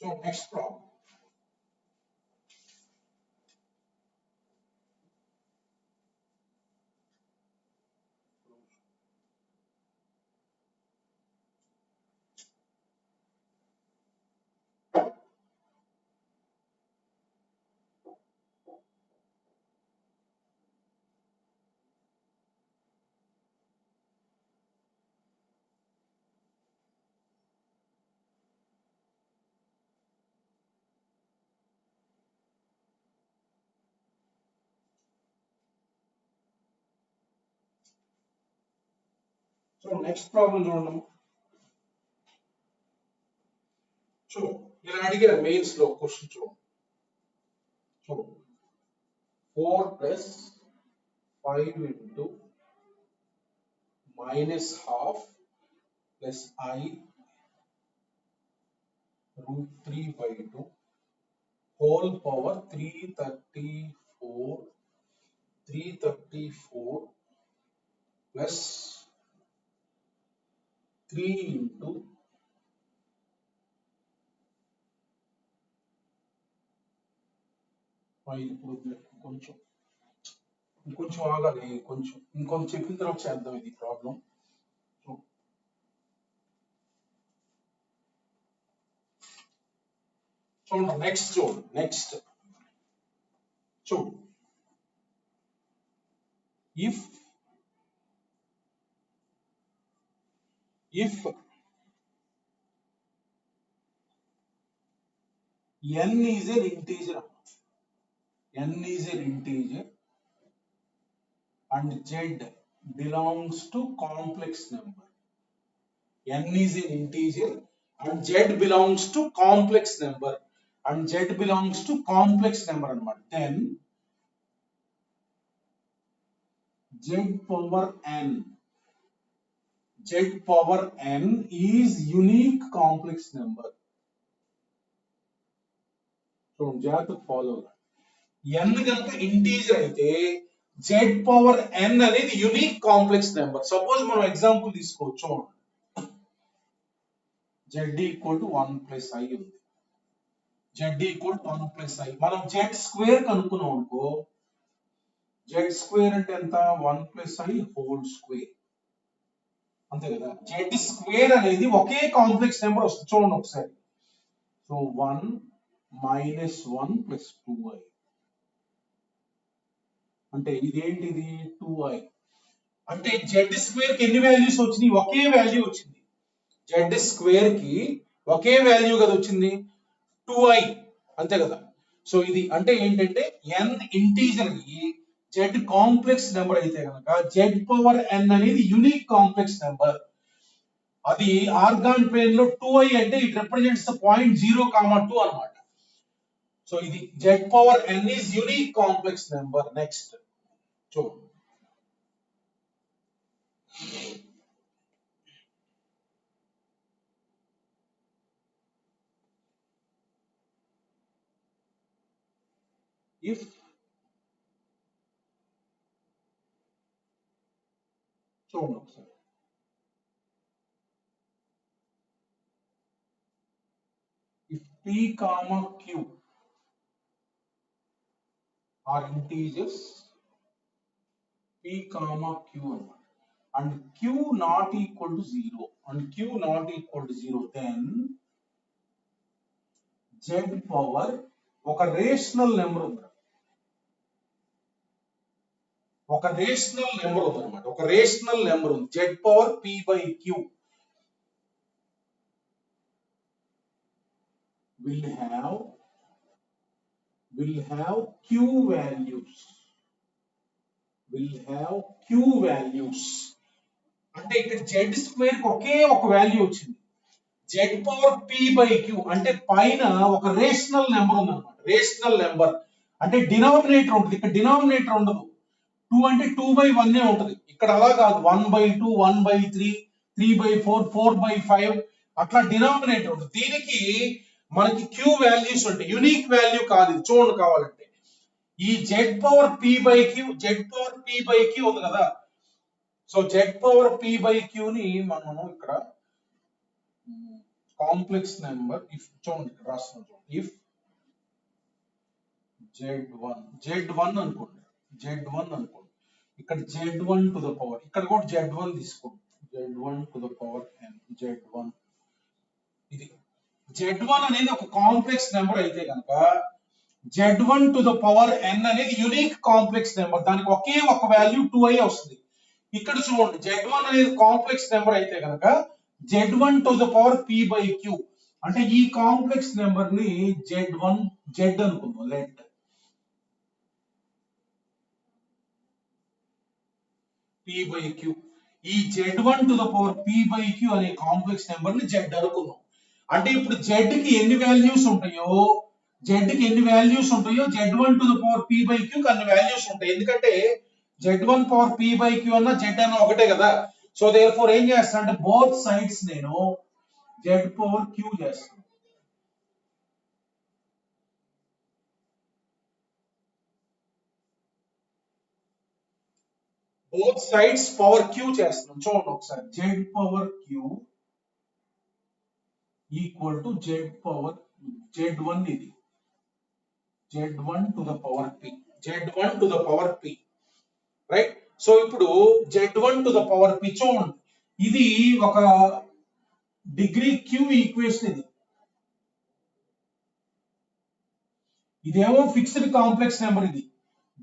Speaker 1: So next problem. So next problem చూడండి. సో ఇలా అడిగారు మెయిన్స్ లో క్వశ్చన్ చూడండి. So 4 plus 5 into minus half plus I root 3 by 2 whole power 334 plus 3 into కొంచెం ఆగాలి, ఇంకొంచెం చెప్పిన తర్వాత చేద్దాం ఇది ప్రాబ్లం. చూడండి నెక్స్ట్ చూడండి. నెక్స్ట్ చూడు, if n is an integer and z belongs to complex number. n is an integer and z belongs to complex number అన్నమాట. Then z power n is unique complex number. So జాగ్రత్త ఫాలో. n కనుక ఇంటీజర్ అయితే z పవర్ n అనేది యూనిక్ కాంప్లెక్స్ నెంబర్. సపోజ్ మనం ఎగ్జాంపుల్ తీసుకోవచ్చు. z equal to 1 plus i ఉంది. z equal to 1 plus i. మనం z స్క్వేర్ కనుక్కున్నాం అనుకో, z స్క్వేర్ అంటే ఎంత? 1 ప్లస్ i హోల్ స్క్వేర్, అంతే కదా. z స్క్వేర్ అనేది ఒకే కాంప్లెక్స్ నెంబర్ వస్తుంది. చూడండి ఒకసారి. సో 1 minus 1 plus 2i అంటే ఇదేంటిది? 2i. అంటే z స్క్వేర్ కి ఎన్ని వాల్యూస్ వచ్చినాయి? ఒకే వాల్యూ వచ్చింది. z స్క్వేర్ కి ఒకే వాల్యూ కదా వచ్చింది, 2i, అంతే కదా. సో ఇది అంటే ఏంటంటే n ఇంటీజర్ కి z కాంప్లెక్స్ నెంబర్ అయితే కనుక z పవర్ n అనేది యూనిక్ కాంప్లెక్స్ నెంబర్. అది ఆర్గాన్ ప్లేన్ లో 2i అంటే ఇట్ రిప్రజెంట్స్ ద పాయింట్ 0,2 అన్నమాట. సో ఇది z power n is unique complex number. Next చూడు, ఇఫ్ చూడండి ఒకసారి. If p, q are integers, p, q అన్నమాట, and q not equal to 0, then z power ఒక రేషనల్ నెంబర్ ఉంది, అన్నమాట. ఒక రేషనల్ నెంబర్ ఉంది, z power p by q will have q values. అంటే ఇక్కడ z స్క్వేర్ కి ఒకే ఒక వాల్యూ వచ్చింది. z power p by q అంటే పైన ఒక రేషనల్ నెంబర్ ఉంది అన్నమాట. రేషనల్ నెంబర్ అంటే డినామినేటర్ ఉంటుంది, ఇక్కడ డినామినేటర్ ఉండదు. 2 అంటే 2/1 ఉంటుంది. ఇక్కడ అలా కాదు, 1/2, 1/3, 3/4, 4/5 అట్లా డినామినేటర్ ఉంటుంది. దీనికి మనకి క్యూ వాల్యూస్ ఉంటాయి, యునిక్ వాల్యూ కాదు ఇది. చూడండి కావాలంటే ఈ z power p by q, z power p by q ఉంది కదా. So z power p by q ని మనం ఇక్కడ కాంప్లెక్స్ నెంబర్ ఇఫ్, చూడండి ఇక్కడ రాస్తున్నాం చూడండి, ఇఫ్ Z1 అనుకోండి, Z1 అనుకోండి, ఇక్కడ Z1 టు ద పవర్, ఇక్కడ కూడా Z1 తీసుకోండి, Z1 to the power n, Z1 ఇది. Z1 అనేది ఒక కాంప్లెక్స్ నెంబర్ అయితే కనుక Z1 to the power n అనేది యునిక్ కాంప్లెక్స్ నెంబర్, దానికి ఒకే ఒక వాల్యూ 2i వస్తుంది. ఇక్కడ చూడండి Z1 అనేది కాంప్లెక్స్ నెంబర్ అయితే కనుక Z1 to the power p by q, అంటే ఈ కాంప్లెక్స్ నెంబర్ ని Z1 Z అనుకుందాం, లెట్ p బై q. ఈ Z1 to the power p by q అనే కాంప్లెక్స్ నెంబర్ ని Z అనుకుందాం. అంటే ఇప్పుడు Z కి ఎన్ని వాల్యూస్ ఉంటాయో, Z కి ఎన్ని వాల్యూస్ ఉంటాయో Z1 to the power p by q కి అన్ని వాల్యూస్ ఉంటాయి. ఎందుకంటే Z1 power p by q అన్న Z అన్న ఒకటే కదా. సో దేర్ ఫోర్ ఏం చేస్తాను అంటే బోత్ సైడ్స్ నేను Z పవర్ q చేస్తాను. బోత్ సైడ్స్ పవర్ q చేస్తున్నాం. చూడండి ఒకసారి, Z power q equal to Z power Z1 ఇది, Z1 to the power p, Z1 to the power p, right. So ఇప్పుడు Z1 to the power p చూడండి, ఇది ఒక డిగ్రీ q ఈక్వేషన్ ఇది. ఇదేమో ఫిక్స్డ్ కాంప్లెక్స్ నెంబర్, ఇది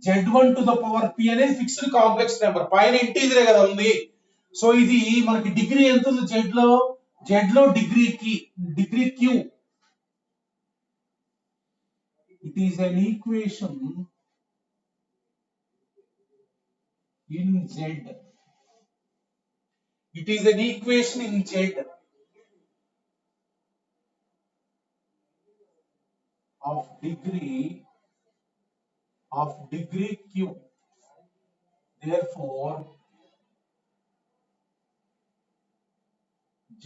Speaker 1: Z1 to the power p అనేది ఫిక్స్డ్ కాంప్లెక్స్ నెంబర్, పైన ఇంటీజరే కదా ఉంది. సో ఇది మనకి డిగ్రీ ఎంత ఉంది Z లో degree q. It is an equation in Z. It is an equation in Z of degree q. Therefore,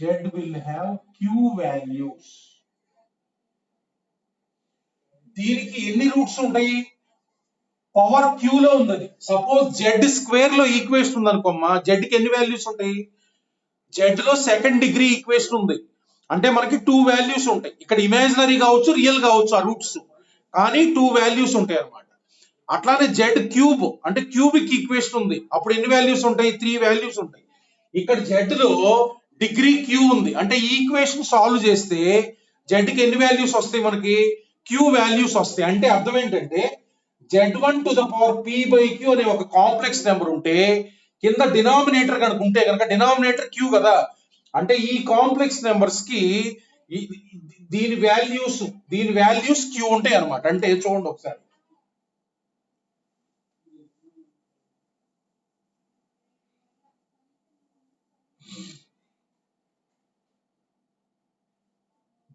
Speaker 1: Z will have q values. దీనికి ఎన్ని రూట్స్ ఉంటాయి? పవర్ క్యూ లో ఉంది. సపోజ్ జెడ్ స్క్వేర్ లో ఈక్వేషన్ ఉంది అనుకోమ్మా, జెడ్ కి ఎన్ని వాల్యూస్ ఉంటాయి? జెడ్ లో సెకండ్ డిగ్రీ ఈక్వేషన్ ఉంది అంటే మనకి 2 వాల్యూస్ ఉంటాయి. ఇక్కడ ఇమాజినరీ కావచ్చు, రియల్ కావచ్చు ఆ రూట్స్, కానీ 2 వాల్యూస్ ఉంటాయి అన్నమాట. అట్లానే జెడ్ క్యూబ్ అంటే క్యూబిక్ ఈక్వేషన్ ఉంది, అప్పుడు ఎన్ని వాల్యూస్ ఉంటాయి? 3 వాల్యూస్ ఉంటాయి. ఇక్కడ జెడ్ లో డిగ్రీ క్యూ ఉంది అంటే ఈ ఈక్వేషన్ సాల్వ్ చేస్తే జెడ్ కి ఎన్ని వాల్యూస్ వస్తాయి? మనకి q వాల్యూస్ వస్తాయి. అంటే అర్థం ఏంటంటే Z1 to the power p by q అనే ఒక కాంప్లెక్స్ నెంబర్ ఉంటే కింద డినామినేటర్ కనుక ఉంటే కనుక డినామినేటర్ q కదా, అంటే ఈ కాంప్లెక్స్ నెంబర్స్ కి దీని వాల్యూస్ q ఉంటాయి అన్నమాట. అంటే చూడండి ఒకసారి,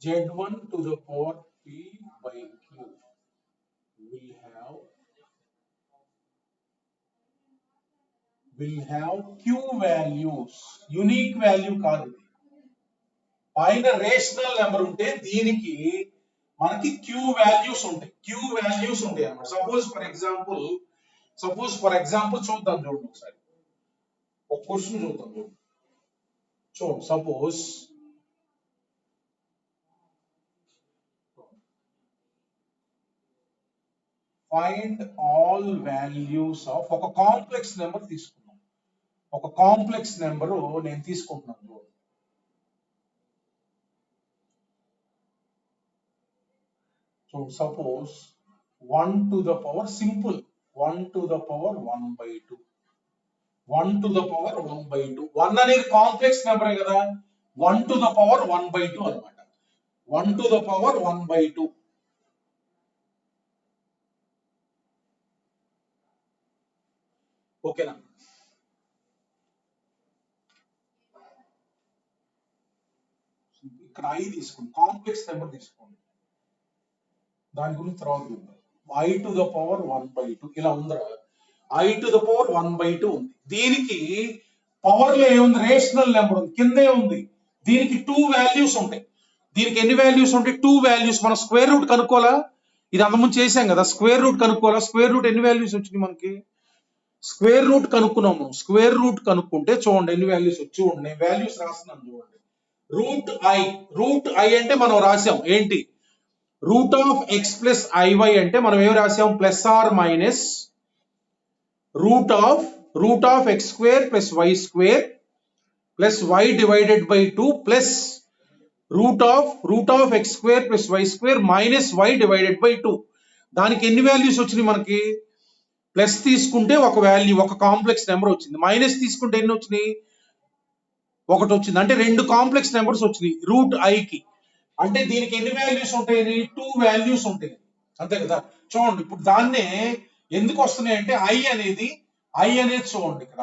Speaker 1: Z1 to the power p by q will have q values, unique value కాదు. పైన రేషనల్ నెంబర్ ఉంటే దీనికి మనకి q వాల్యూస్ ఉంటాయి అన్నమాట. సపోజ్ ఫర్ ఎగ్జాంపుల్ చూద్దాం చూడండి ఒకసారి, ఒక క్వశ్చన్ చూద్దాం చూడండి. Suppose find all values of ఒక కాంప్లెక్స్ నెంబర్ తీసుకున్నాం. ఒక కాంప్లెక్స్ నెంబర్ నేను తీసుకుంటున్నాను. So suppose 1 to the power simple 1 to the power 1/2, 1 to the power 1/2. 1 అనేది కాంప్లెక్స్ నెంబరే కదా, 1 టు ద పవర్ 1/2 అన్నమాట. 1 టు ద పవర్ 1/2. ఓకేనా? ఇక్కడ i తీసుకోండి, కాంప్లెక్స్ నెంబర్ తీసుకోండి, దాని గురించి తర్వాత చూద్దాం. i టు ద పవర్ 1/2 ఇలా ఉందిరా, i టు ద పవర్ 1/2 ఉంది. దీనికి పవర్ లో ఏముంది? రేషనల్ నెంబర్ ఉంది, కిందే ఉంది. దీనికి 2 వాల్యూస్ ఉంటాయి. దీనికి ఎన్ని వాల్యూస్ ఉంటాయి? 2 వాల్యూస్. మనం స్క్వేర్ రూట్ కనుక్కోవాలా? ఇది అంతకుముందు చేసాం కదా, స్క్వేర్ రూట్ కనుక్కోవాలా? స్క్వేర్ రూట్ ఎన్ని వాల్యూస్ వచ్చింది మనకి? స్క్వేర్ రూట్ కనుక్కున్నాము. స్క్వేర్ రూట్ కనుక్కుంటే చూడండి ఎన్ని వాల్యూస్ వచ్చి. చూడండి నేను వాల్యూస్ రాస్తున్నాను చూడండి. రూట్ ఐ అంటే మనం రాసాం ఏంటి? Root of x plus i y అంటే మనం ఏం రాసాం? Plus or minus root of x square plus y square plus y divided by 2 plus root of x square plus y square minus y divided by 2. దానికి ఎన్ని వాల్యూస్ వచ్చినాయి మనకి? ప్లస్ తీసుకుంటే ఒక వాల్యూ, ఒక కాంప్లెక్స్ నెంబర్ వచ్చింది. మైనస్ తీసుకుంటే ఎన్ని వచ్చినాయి? ఒకటి వచ్చింది. అంటే 2 కాంప్లెక్స్ నెంబర్స్ వచ్చినాయి రూట్ ఐకి. అంటే దీనికి ఎన్ని వాల్యూస్ ఉంటాయి? 2 వాల్యూస్ ఉంటాయి, అంతే కదా. చూడండి ఇప్పుడు దాన్నే ఎందుకు వస్తున్నాయి అంటే ఐ అనేది చూడండి ఇక్కడ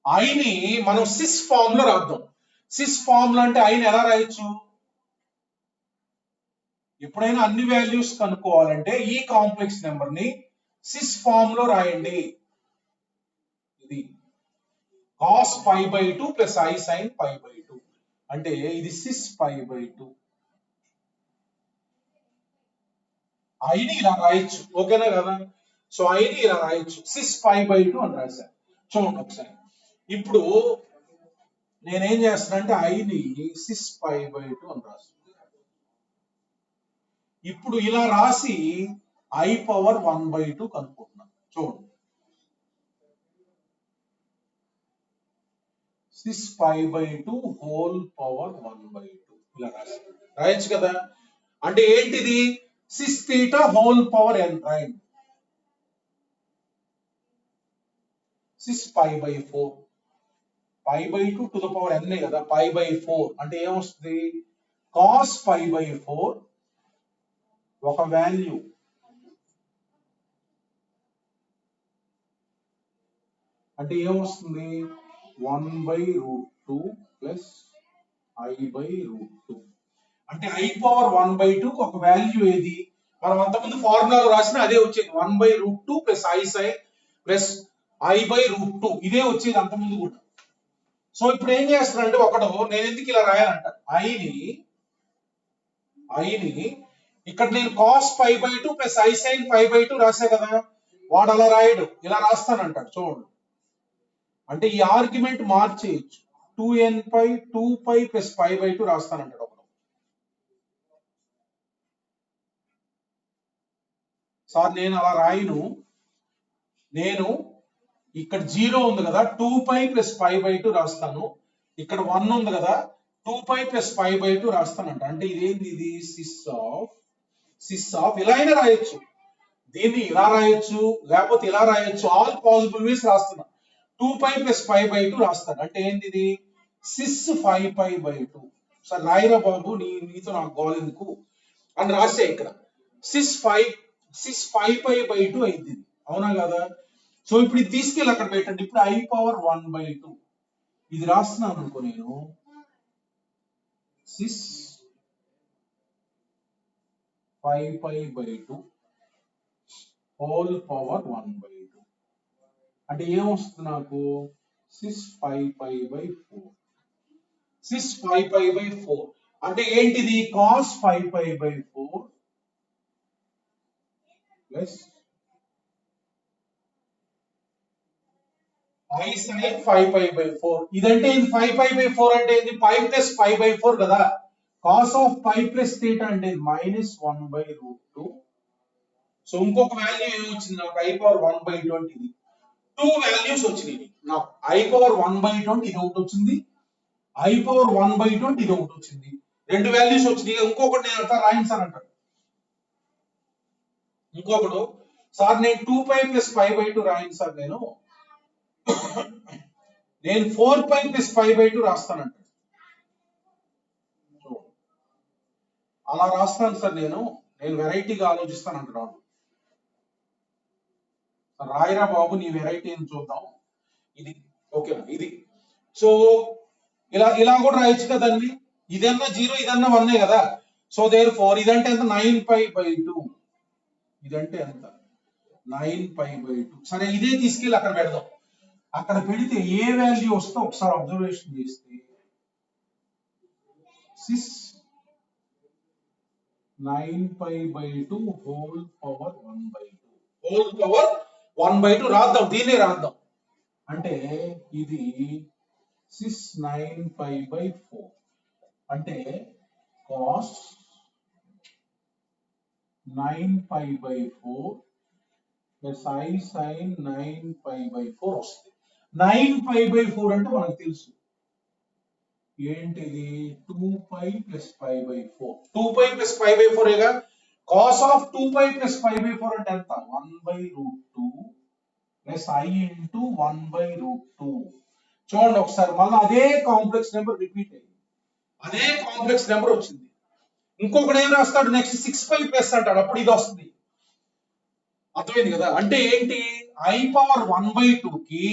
Speaker 1: ఐని మనం సిస్ ఫామ్ లో రాద్దాం. సిస్ ఫామ్ లో అంటే ఐని ఎలా రాయొచ్చు? ఎప్పుడైనా అన్ని వాల్యూస్ కనుక్కోవాలంటే ఈ కాంప్లెక్స్ నెంబర్ ని సిస్ ఫామ్ లో రాయండి. ఇది cos π by 2 plus I sin π by 2 అంటే ఇది సిస్ π by 2. ఐని ఇలా రాయొచ్చు, ఓకేనా కదా. సో ఐని ఇలా రాయొచ్చు, సిస్ π by 2 అని రాశాను. చూడండి ఒకసారి. ఇప్పుడు నేనేం చేస్తానంటే ఐని సిస్ π by 2 అని రాస్తాను. ఇప్పుడు ఇలా రాసి I పవర్ 1/2 కనుక్కుంటున్నాను. చూడండి సిస్ π by 2 హోల్ పవర్ 1/2 ఇలా రాయొచ్చు కదా. అంటే ఏంటిది? Cis theta whole power n right. Cis π by 4 π by 2 to the power n కదా, π by 4 అంటే ఏమొస్తుంది? cos π by 4 ఒక వాల్యూ అంటే ఏమొస్తుంది? 1/√2 ప్లస్ I by √2 అంటే I పవర్ 1/2 ఒక వాల్యూ ఏది? మనం అంతకుముందు ఫార్ములాలో రాసిన అదే వచ్చేది, 1/√2 plus I sin plus I by √2 ఇదే వచ్చేది అంతకుముందు కూడా. సో ఇప్పుడు ఏం చేస్తానంటే ఒకడు, నేను ఎందుకు ఇలా రాయాలంట? ఐని ఇక్కడ నేను cos π by 2 plus I sin π by 2 రాసా కదా, వాడు అలా రాయడు, ఇలా రాస్తానంటాడు. చూడండి అంటే ఈ ఆర్గ్యుమెంట్ మార్చేయచ్చు, 2n పై 2π ప్లస్ π by 2 రాస్తానంటాడు ఒకడు. సార్ నేను అలా రాయను, నేను ఇక్కడ 0 ఉంది కదా, 2π ప్లస్ π by 2 రాస్తాను. ఇక్కడ 1 ఉంది కదా, 2π ప్లస్ π by 2 రాస్తానంట. అంటే ఇదేంటి? ఇది సిస్ ఆఫ్ ఇలా అయినా రాయొచ్చు, దీన్ని ఇలా రాయొచ్చు, లేకపోతే ఇలా రాయొచ్చు. ఆల్ పాసిబుల్ వేస్ రాస్తున్నా. 2π ప్లస్ π by 2 రాస్తాను. అంటే ఏంటి? ఇది సిస్ 5π by 2. సార్ రాయిరా బాబు, నీతో నాకు గోల్ ఎందుకు అని రాసే. ఇక్కడ సిస్ 5π by 2 అయింది, అవునా కదా. సో ఇప్పుడు ఇది తీసుకెళ్ళి అక్కడ పెట్టండి. ఇప్పుడు I పవర్ 1/2 ఇది రాస్తున్నాను అనుకో నేను, సిస్ 5π by 2 హోల్ పవర్ 1/2 అంటే ఏమొస్తుంది నాకు? Sys 5π by 4. సిస్ 5π by 4 అంటే ఏంటిది? cos 5π by 4 plus I sin 5π by 4. ఇదంటే ఇది 5π by 4 అంటే ఇది π ప్లస్ π by 4 కదా. cos ఆఫ్ π ప్లస్ థీటా అంటే మైనస్ 1/√2. సో ఇంకొక వాల్యూ ఏమొచ్చింది నాకు? I power 1/20. ఇది 2 వాల్యూస్ వచ్చినాయి నాకు. I పవర్ 1/20 ఇది ఒకటి వచ్చింది, I పవర్ 1/20 ఇది ఒకటి వచ్చింది. 2 వాల్యూస్ వచ్చినాయి. ఇంకొకటి నేను అంతా రాయను సార్ అంటాడు. ఇంకొకడు, సార్ నేను 2π ప్లస్ π by 2 రాయను సార్, నేను 4π ప్లస్ π by 2 రాస్తానంట. అలా రాస్తాను సార్, నేను వెరైటీగా ఆలోచిస్తాను అంటున్నాడు. రాయరా బాబు, నీ వెరైటీ అని చూద్దాం. ఇది ఓకే, ఇది. సో ఇలా కూడా రాయొచ్చు కదండి. ఇదన్నా 0 ఇదన్నా 1 కదా. సో దేర్ ఫోర్ ఇదంటే ఎంత? 9π by 2. ఇదంటే ఎంత? 9π by 2. సరే ఇదే తీసుకెళ్ళి అక్కడ పెడదాం. అక్కడ పెడితే ఏ వాల్యూ వస్తుందో ఒకసారి అబ్జర్వేషన్ చేస్తే cis 9π/2 whole power 1/2 whole power 1/2 రాద్దాం, దీన్ని రాద్దాం. అంటే ఇది సిస్ 9π/4 అంటే cos 9π/4 ప్లస్ I sin 9π/4 వస్తుంది. 9π/4 అంటే మనకు తెలుసు ఏంటిది, 2π + π/4. 2π + π/4 ఏగా. cos of 2π + π/4 అంటే ఎంత, 1/√2 ప్లస్ I ఇంటూ 1/√2. చూడండి ఒకసారి, మళ్ళీ అదే కాంప్లెక్స్ నెంబర్ రిపీట్ అయింది, అదే కాంప్లెక్స్ నెంబర్ వచ్చింది. ఇంకొకటి ఏం రాస్తాడు, నెక్స్ట్ 6π ప్లస్ అంటాడు, అప్పుడు ఇది వస్తుంది. అర్థమైంది కదా. అంటే ఏంటి, I⁻1/2కి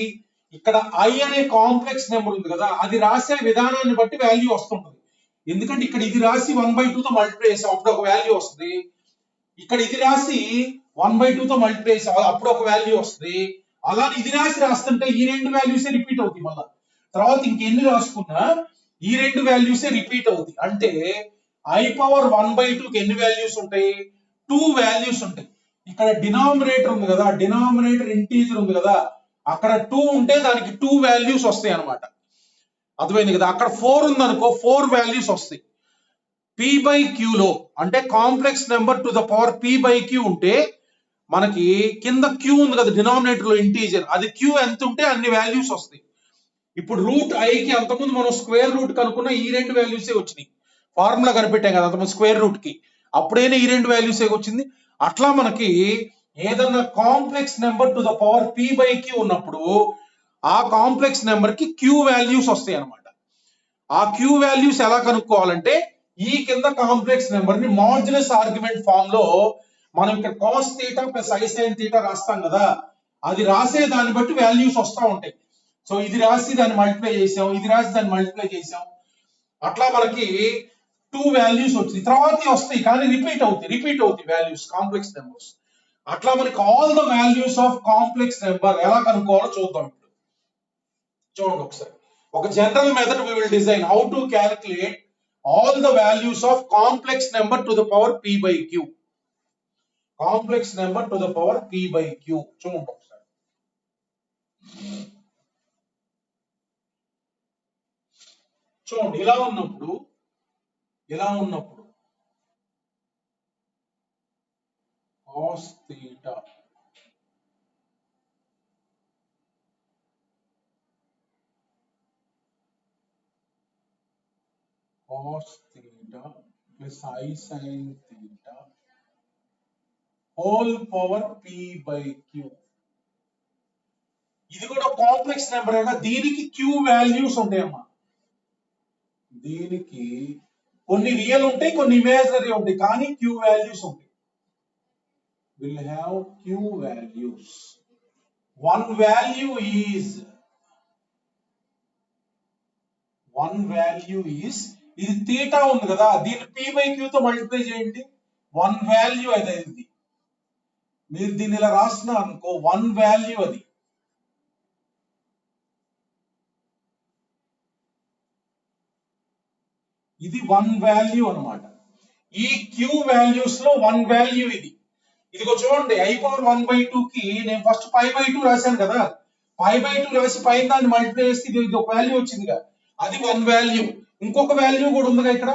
Speaker 1: ఇక్కడ I అనే కాంప్లెక్స్ నెంబర్ ఉంది కదా, అది రాసే విధానాన్ని బట్టి వాల్యూ వస్తుంటుంది. ఎందుకంటే ఇక్కడ ఇది రాసి 1/2తో మల్టిప్లై చేసాం, అప్పుడు ఒక వాల్యూ వస్తుంది. ఇక్కడ ఇది రాసి 1/2తో మల్టిప్లై చేసాం, అప్పుడు ఒక వాల్యూ వస్తుంది. అలా ఇది రాస్తుంటే ఈ రెండు వాల్యూసే రిపీట్ అవుతాయి. మళ్ళా తర్వాత ఇంకెన్ని రాసుకున్నా ఈ రెండు వాల్యూసే రిపీట్ అవుతాయి. అంటే I⁻1/2కి ఎన్ని వాల్యూస్ ఉంటాయి, 2 వాల్యూస్ ఉంటాయి. ఇక్కడ డినామినేటర్ ఉంది కదా, డినామినేటర్ ఇంటీజర్ ఉంది కదా, అక్కడ 2 ఉంటే దానికి 2 వాల్యూస్ వస్తాయి అన్నమాట. అర్థమైంది కదా. అక్కడ 4 ఉంది అనుకో, 4 వాల్యూస్ వస్తాయి. p/q లో అంటే complex number to the power p/q ఉంటే మనకి కింద q ఉంది కదా డినామినేటర్ లో ఇంటీజర్, అది q ఎంత ఉంటే అన్ని వాల్యూస్ వస్తాయి. ఇప్పుడు రూట్ I కి అంతకుముందు మనం స్క్వేర్ రూట్ కనుక్కున్న ఈ రెండు వాల్యూసే వచ్చినాయి. ఫార్ములా కనిపెట్టాం కదా అంతకుముందు స్క్వేర్ రూట్ కి, అప్పుడైనా ఈ రెండు వాల్యూసే వచ్చింది. అట్లా మనకి ఏదన్నా complex number to the power p/q ఉన్నప్పుడు ఆ కాంప్లెక్స్ నెంబర్ కి q వాల్యూస్ వస్తాయి అన్నమాట. ఆ q వాల్యూస్ ఎలా కనుక్కోవాలంటే ఈ కింద కాంప్లెక్స్ నెంబర్ ని మాడ్యులస్ ఆర్గ్యుమెంట్ ఫామ్ లో మనం ఇక్కడ cos θ + I sin θ రాస్తాం కదా, అది రాసే దాన్ని బట్టి వాల్యూస్ వస్తూ ఉంటాయి. సో ఇది రాసి దాన్ని మల్టిప్లై చేసాం, ఇది రాసి దాన్ని మల్టిప్లై చేసాం, అట్లా మనకి 2 వాల్యూస్ వచ్చింది. తర్వాత వస్తాయి కానీ రిపీట్ అవుతాయి వాల్యూస్, కాంప్లెక్స్ నెంబర్స్. అట్లా మనకి all the values of complex number ఎలా కనుక్కోవాలో చూద్దాం. ఇప్పుడు చూడండి ఒకసారి, ఒక general method we will design how to calculate all the values of complex number to the power p/q. Complex number to the power p/q. చూడండి ఒకసారి, చూడండి ఇలా ఉన్నప్పుడు cos θ cos θ plus I sin θ whole power p/q. ఇది కూడా కాంప్లెక్స్ నెంబర్ అయినా దీనికి q వాల్యూస్ ఉంటాయమ్మా. దీనికి కొన్ని రియల్ ఉంటాయి, కొన్ని ఇమాజినరీ ఉంటాయి, కానీ q వాల్యూస్ ఉంటాయి. will have q values. One value is ఇది θ ఉంది కదా, దీన్ని p/q తో మల్టిప్లై చేయండి, 1 వాల్యూ అది. మీరు దీన్ని ఇలా రాస్తున్నారు అనుకో, 1 వాల్యూ అది. ఇది 1 వాల్యూ అన్నమాట. ఈ q వాల్యూస్ లో 1 వాల్యూ ఇది. ఇదిగో చూడండి, I⁻1/2 కి నేను ఫస్ట్ π/2 రాశాను కదా, π/2 రాసి పైన దాన్ని మల్టిప్లై చేస్తే ఇది ఒక వాల్యూ వచ్చిందిగా, అది 1 వాల్యూ. ఇంకొక వాల్యూ కూడా ఉందిగా ఇక్కడ.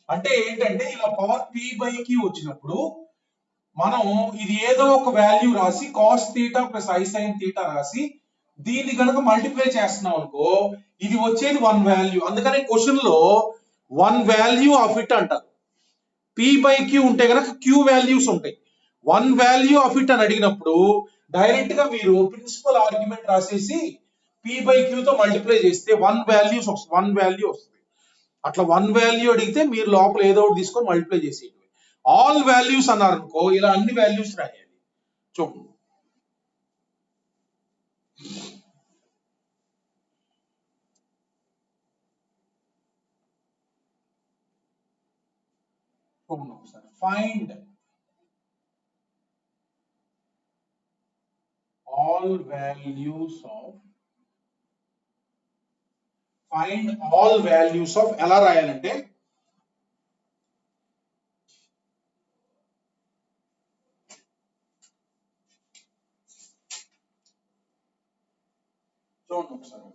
Speaker 1: అంటే ఏంటంటే ఇలా పవర్ p/q వచ్చినప్పుడు మనం ఇది ఏదో ఒక వాల్యూ రాసి cos θ + I sin θ రాసి దీన్ని కనుక మల్టిప్లై చేస్తున్నాం అనుకో, ఇది వచ్చేది 1 వాల్యూ. అందుకనే క్వశ్చన్ లో 1 వాల్యూ ఆఫ్ ఇట్ అంటారు. p/q ఉంటే కనుక q వాల్యూస్ ఉంటాయి. 1 వాల్యూ ఆఫ్ ఇట్ అని అడిగినప్పుడు డైరెక్ట్ గా మీరు ప్రిన్సిపల్ ఆర్గ్యుమెంట్ రాసేసి p/q తో మల్టిప్లై చేస్తే 1 వాల్యూ వస్తుంది. అట్లా 1 వాల్యూ అడిగితే మీరు లోపల ఏదో ఒకటి తీసుకొని మల్టిప్లై చేసేయండి. ఆల్ వాల్యూస్ అన్నారు అనుకో, ఇలా అన్ని వాల్యూస్ రాయాలి. చూడండి, ఒకసారి ఫైండ్ all values of ఎలా రాయాలంటే చూడండి ఒకసారి.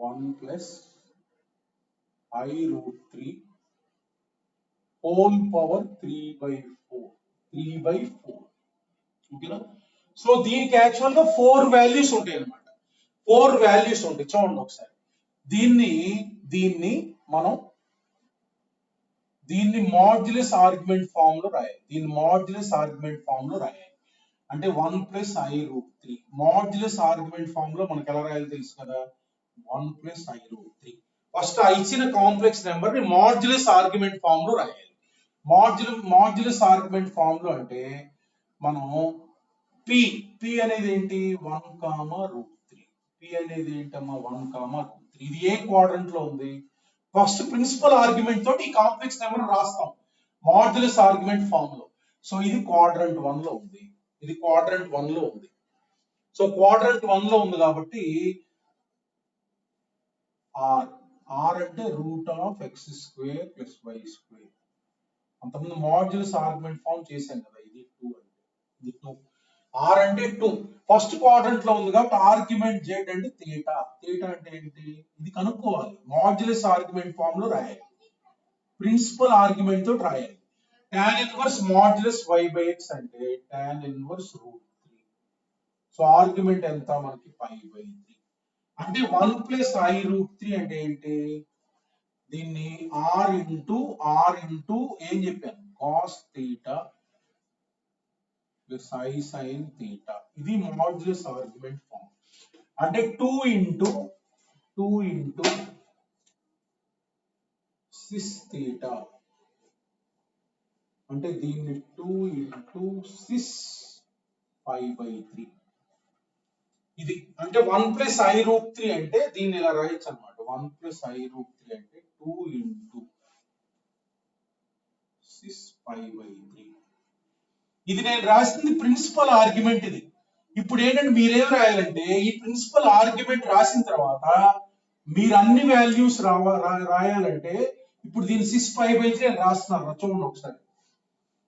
Speaker 1: 1 plus I root 3 whole power 3 by 4. 3 by 4. ఓకేనా? సో దీనికి యాక్చువల్ గా 4 వాల్యూస్ ఉంటాయి అన్నమాట. 4 వాల్యూస్ ఉంటాయి. చూడండి ఒకసారి. దీన్ని మనం మాడ్యులస్ ఆర్గ్యుమెంట్ ఫామ్ లో రాయాలి. అంటే 1 plus I root 3 modulus argument form లో మనకి ఎలా రాయాలి తెలుసు కదా. 1 plus I root 3 ఫస్ట్ ఆ ఇచ్చిన కాంప్లెక్స్ నెంబర్ ని మాడ్యులస్ ఆర్గ్యుమెంట్ ఫామ్ లో రాయాలి. మాడ్యులస్ ఆర్గ్యుమెంట్ ఫామ్ లో అంటే మనం p అనేది ఏంటి 1, √3. p అనేది ఏంటమ్మా 1, √3. ఇది ఏ క్వాడ్రంట్ లో ఉంది? ఫస్ట్ ప్రిన్సిపల్ ఆర్గ్యుమెంట్ తోటి ఈ కాంప్లెక్స్ నెంబర్ రాస్తాం మాడ్యులస్ ఆర్గ్యుమెంట్ ఫామ్ లో. సో ఇది క్వాడ్రంట్ 1 లో ఉంది. సో క్వాడ్రంట్ 1 లో ఉంది కాబట్టి r అంటే √(x² + y²). అంతకుముందు మాడ్యులస్ ఆర్గ్యుమెంట్ ఫామ్ చేశాం కదా. ఇది 2 అంటే ఇది 2. r అంటే 2 ఫస్ట్ క్వాడ్రంట్ లో ఉంది కాబట్టి ఆర్గ్యుమెంట్ z అంటే థీటా. అంటే ఏంటి? ఇది కనుక్కోవాలి. మాడ్యులస్ ఆర్గ్యుమెంట్ ఫామ్ లో రాయాలి. ప్రిన్సిపల్ ఆర్గ్యుమెంట్ తోటి రాయాలి. tan ఇన్వర్స్ మాడ్యులస్ y/x అంటే tan ఇన్వర్స్ √3. సో ఆర్గ్యుమెంట్ ఎంత మనకి π/3. అంటే 1 plus I √3 అంటే ఏంటి? దీన్ని r ఇంటూ ఏం చెప్పాను? cos θ plus I sin θ. ఇది మాడ్యులస్ ఆర్గ్యుమెంట్ ఫామ్. అంటే 2 ఇంటూ sis θ. అంటే దీన్ని 2 ఇంటూ sis π/3. ఇది అంటే 1 plus I √3 అంటే దీన్ని ఇలా రాయొచ్చు అన్నమాట. 1 plus I √3 అంటే 2 ఇంటూ sis π/3. ఇది నేను రాసింది ప్రిన్సిపల్ ఆర్గ్యుమెంట్. ఇది ఇప్పుడు ఏంటంటే మీరేం రాయాలంటే ఈ ప్రిన్సిపల్ ఆర్గ్యుమెంట్ రాసిన తర్వాత మీరు అన్ని వాల్యూస్ రాయాలంటే ఇప్పుడు దీని sis π/3 అని రాస్తున్నారు చూడండి ఒకసారి.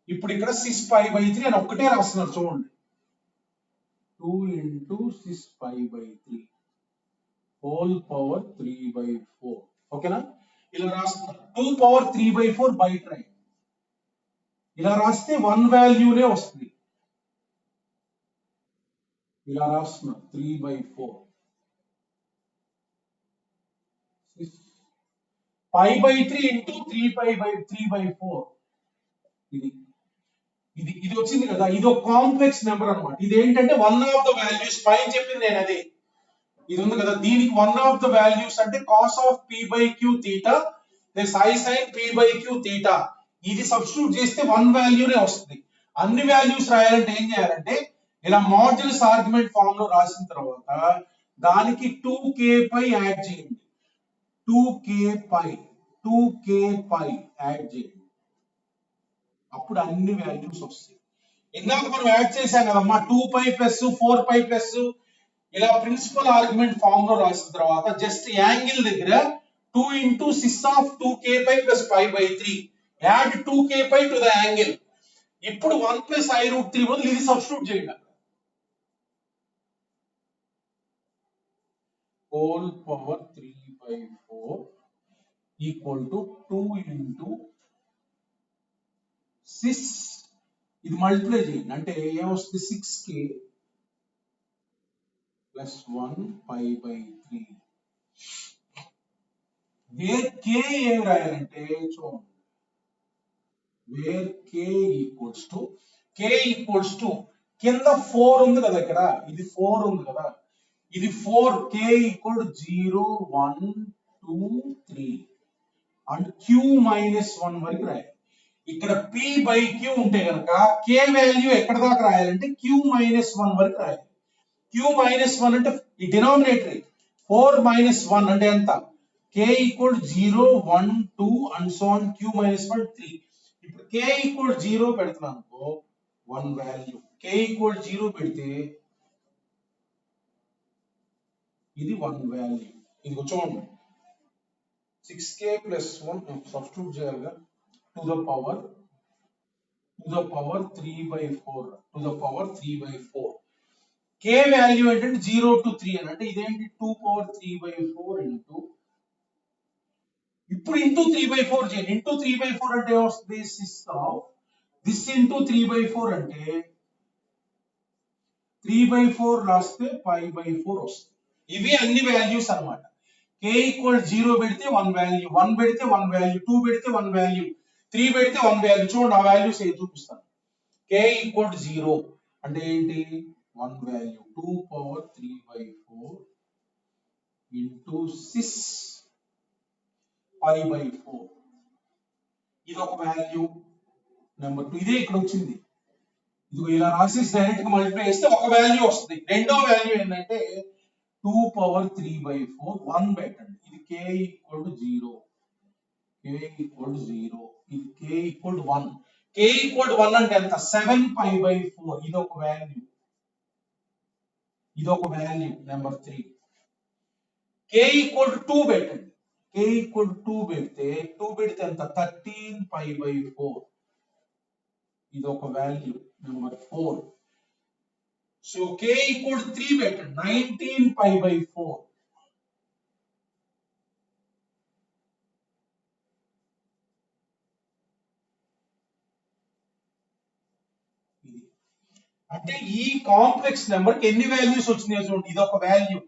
Speaker 1: ఇప్పుడు ఇక్కడ sis π/3 అని ఒక్కటే రాస్తున్నారు చూడండి. 2 ఇంటూ sis π/3 హోల్ పవర్ 3/4. ఓకేనా? ఇలా రాస్తున్నారు. 2 పవర్ 3/4 బయట రాయండి. ఇలా రాస్తే 1 వాల్యూనే వస్తుంది. ఇలా రాస్తున్నారు 3/4 π/3 ఇంటూ 3/4. ఇది వచ్చింది కదా. ఇది ఒక కాంప్లెక్స్ నెంబర్ అన్నమాట. ఇది ఏంటంటే 1 ఆఫ్ ద వాల్యూస్ పైన చెప్పింది నేను అదే. ఇది ఉంది కదా, దీనికి 1 ఆఫ్ ద వాల్యూస్ అంటే cos of p/q θ plus I sin p/q θ. ఇది సబ్స్టిట్యూట్ చేస్తే 1 వాల్యూనే వస్తుంది. అన్ని వాల్యూస్ రాయాలంటే ఏం చేయాలంటే ఇలా మాడ్యులస్ ఆర్గ్యుమెంట్ ఫామ్ లో రాసిన తర్వాత దానికి 2k పై యాడ్ చేయండి. 2k పై యాడ్ చేయండి. అప్పుడు అన్ని వాల్యూస్ వస్తాయి. ఇందాక మనం యాడ్ చేసాం కదమ్మా 2π ప్లస్ 4π ప్లస్. ఇలా ప్రిన్సిపల్ ఆర్గ్యుమెంట్ ఫామ్ లో రాసిన తర్వాత జస్ట్ యాంగిల్ దగ్గర 2 into sis of 2k pi plus π/3 add 2k pi to the angle. ఇప్పుడు 1 plus I √3 బదులు ఇది సబ్స్టిట్యూట్ చేయండి. Whole power 3/4 equal to 2 into sis. ఇది మల్టిప్లై చేయండి అంటే ఏమొస్తుంది 6k ప్లస్ 1 π/3. వేర్ k ఏం రాయాలంటే చూడండి. వేర్ k ఈక్వల్స్ టు కింద 4 ఉంది కదా, ఇక్కడ ఇది 4 ఉంది కదా, ఇది 4 k equal 0 1 2 3 and q minus 1 వరకు రాయాలి. ఇక్కడ p/q ఉంటే కనుక k వాల్యూ ఎక్కడ దాకా రాయాలంటే q మైనస్ 1 వరకు రాయాలి. q మైనస్ 1 అంటే ఈ డినామినేటర్ 4 మైనస్ 1 అంటే ఎంత? k equal 0 1 2 and so on q minus 1 3. ఇప్పుడు k ఈక్వల్ 0 పెడుతున్నాను అనుకో 1 వాల్యూ. k ఈక్వల్ 0 పెడితే ఇది 1 వాల్యూ. ఇది చూడండి 6k plus 1 సబ్స్టిట్యూట్ చేయాలిగా to the power 3 by 4 to the power 3 by 4 k value ఏంటంటే 0 to 3 అని అంటే ఇదేంటి 2 పవర్ 3 by 4 ఇంటూ ఇప్పుడు ఇంటూ 3 by 4 చేయండి ఇంటూ 3 by 4 అంటే వస్తుంది దిస్ ఇంటూ 3 by 4 అంటే 3 by 4 రాస్తే 5 by 4 వస్తుంది ఇవి అన్ని వాల్యూస్ అన్నమాట k ఈక్వల్ 0 పెడితే 1 వాల్యూ 1 పెడితే 1 వాల్యూ 2 పెడితే 1 వాల్యూ 3 పెడితే 1 వాల్యూ చూడండి ఆ వాల్యూస్ ఏ చూపిస్తాను k ఈక్వల్ 0 అంటే ఏంటి 1 వాల్యూ 2 పవర్ 3 by 4 ఇంటూ 6 5 by 4 ఇది ఒక వాల్యూ నెంబర్ 2 ఇదే ఇక్కడ వచ్చింది ఇది ఇలా రాసేసి డైరెక్ట్ గా మల్టిప్లై చేస్తే ఒక వాల్యూ వస్తుంది రెండో వాల్యూ ఏంటంటే 2 పవర్ 3 by 4 1 పెట్టండి ఇది k equal to 0 k equal to 0 ఇది k equal to 1 k equal to 1 అంటే ఎంత 7 pi by 4 ఇది ఒక value number 3 k equal to 2 పెట్టండి k ఈక్వల్ టు 2 పెడితే ఎంత 13 pi by 4 ఇది ఒక value number 4 so k equal to 3 పెట్టండి 19 pi by 4 ఇది అంటే ఈ కాంప్లెక్స్ నెంబర్ కి ఎన్ని వాల్యూస్ వచ్చినాయో చూడండి ఇది ఒక వాల్యూ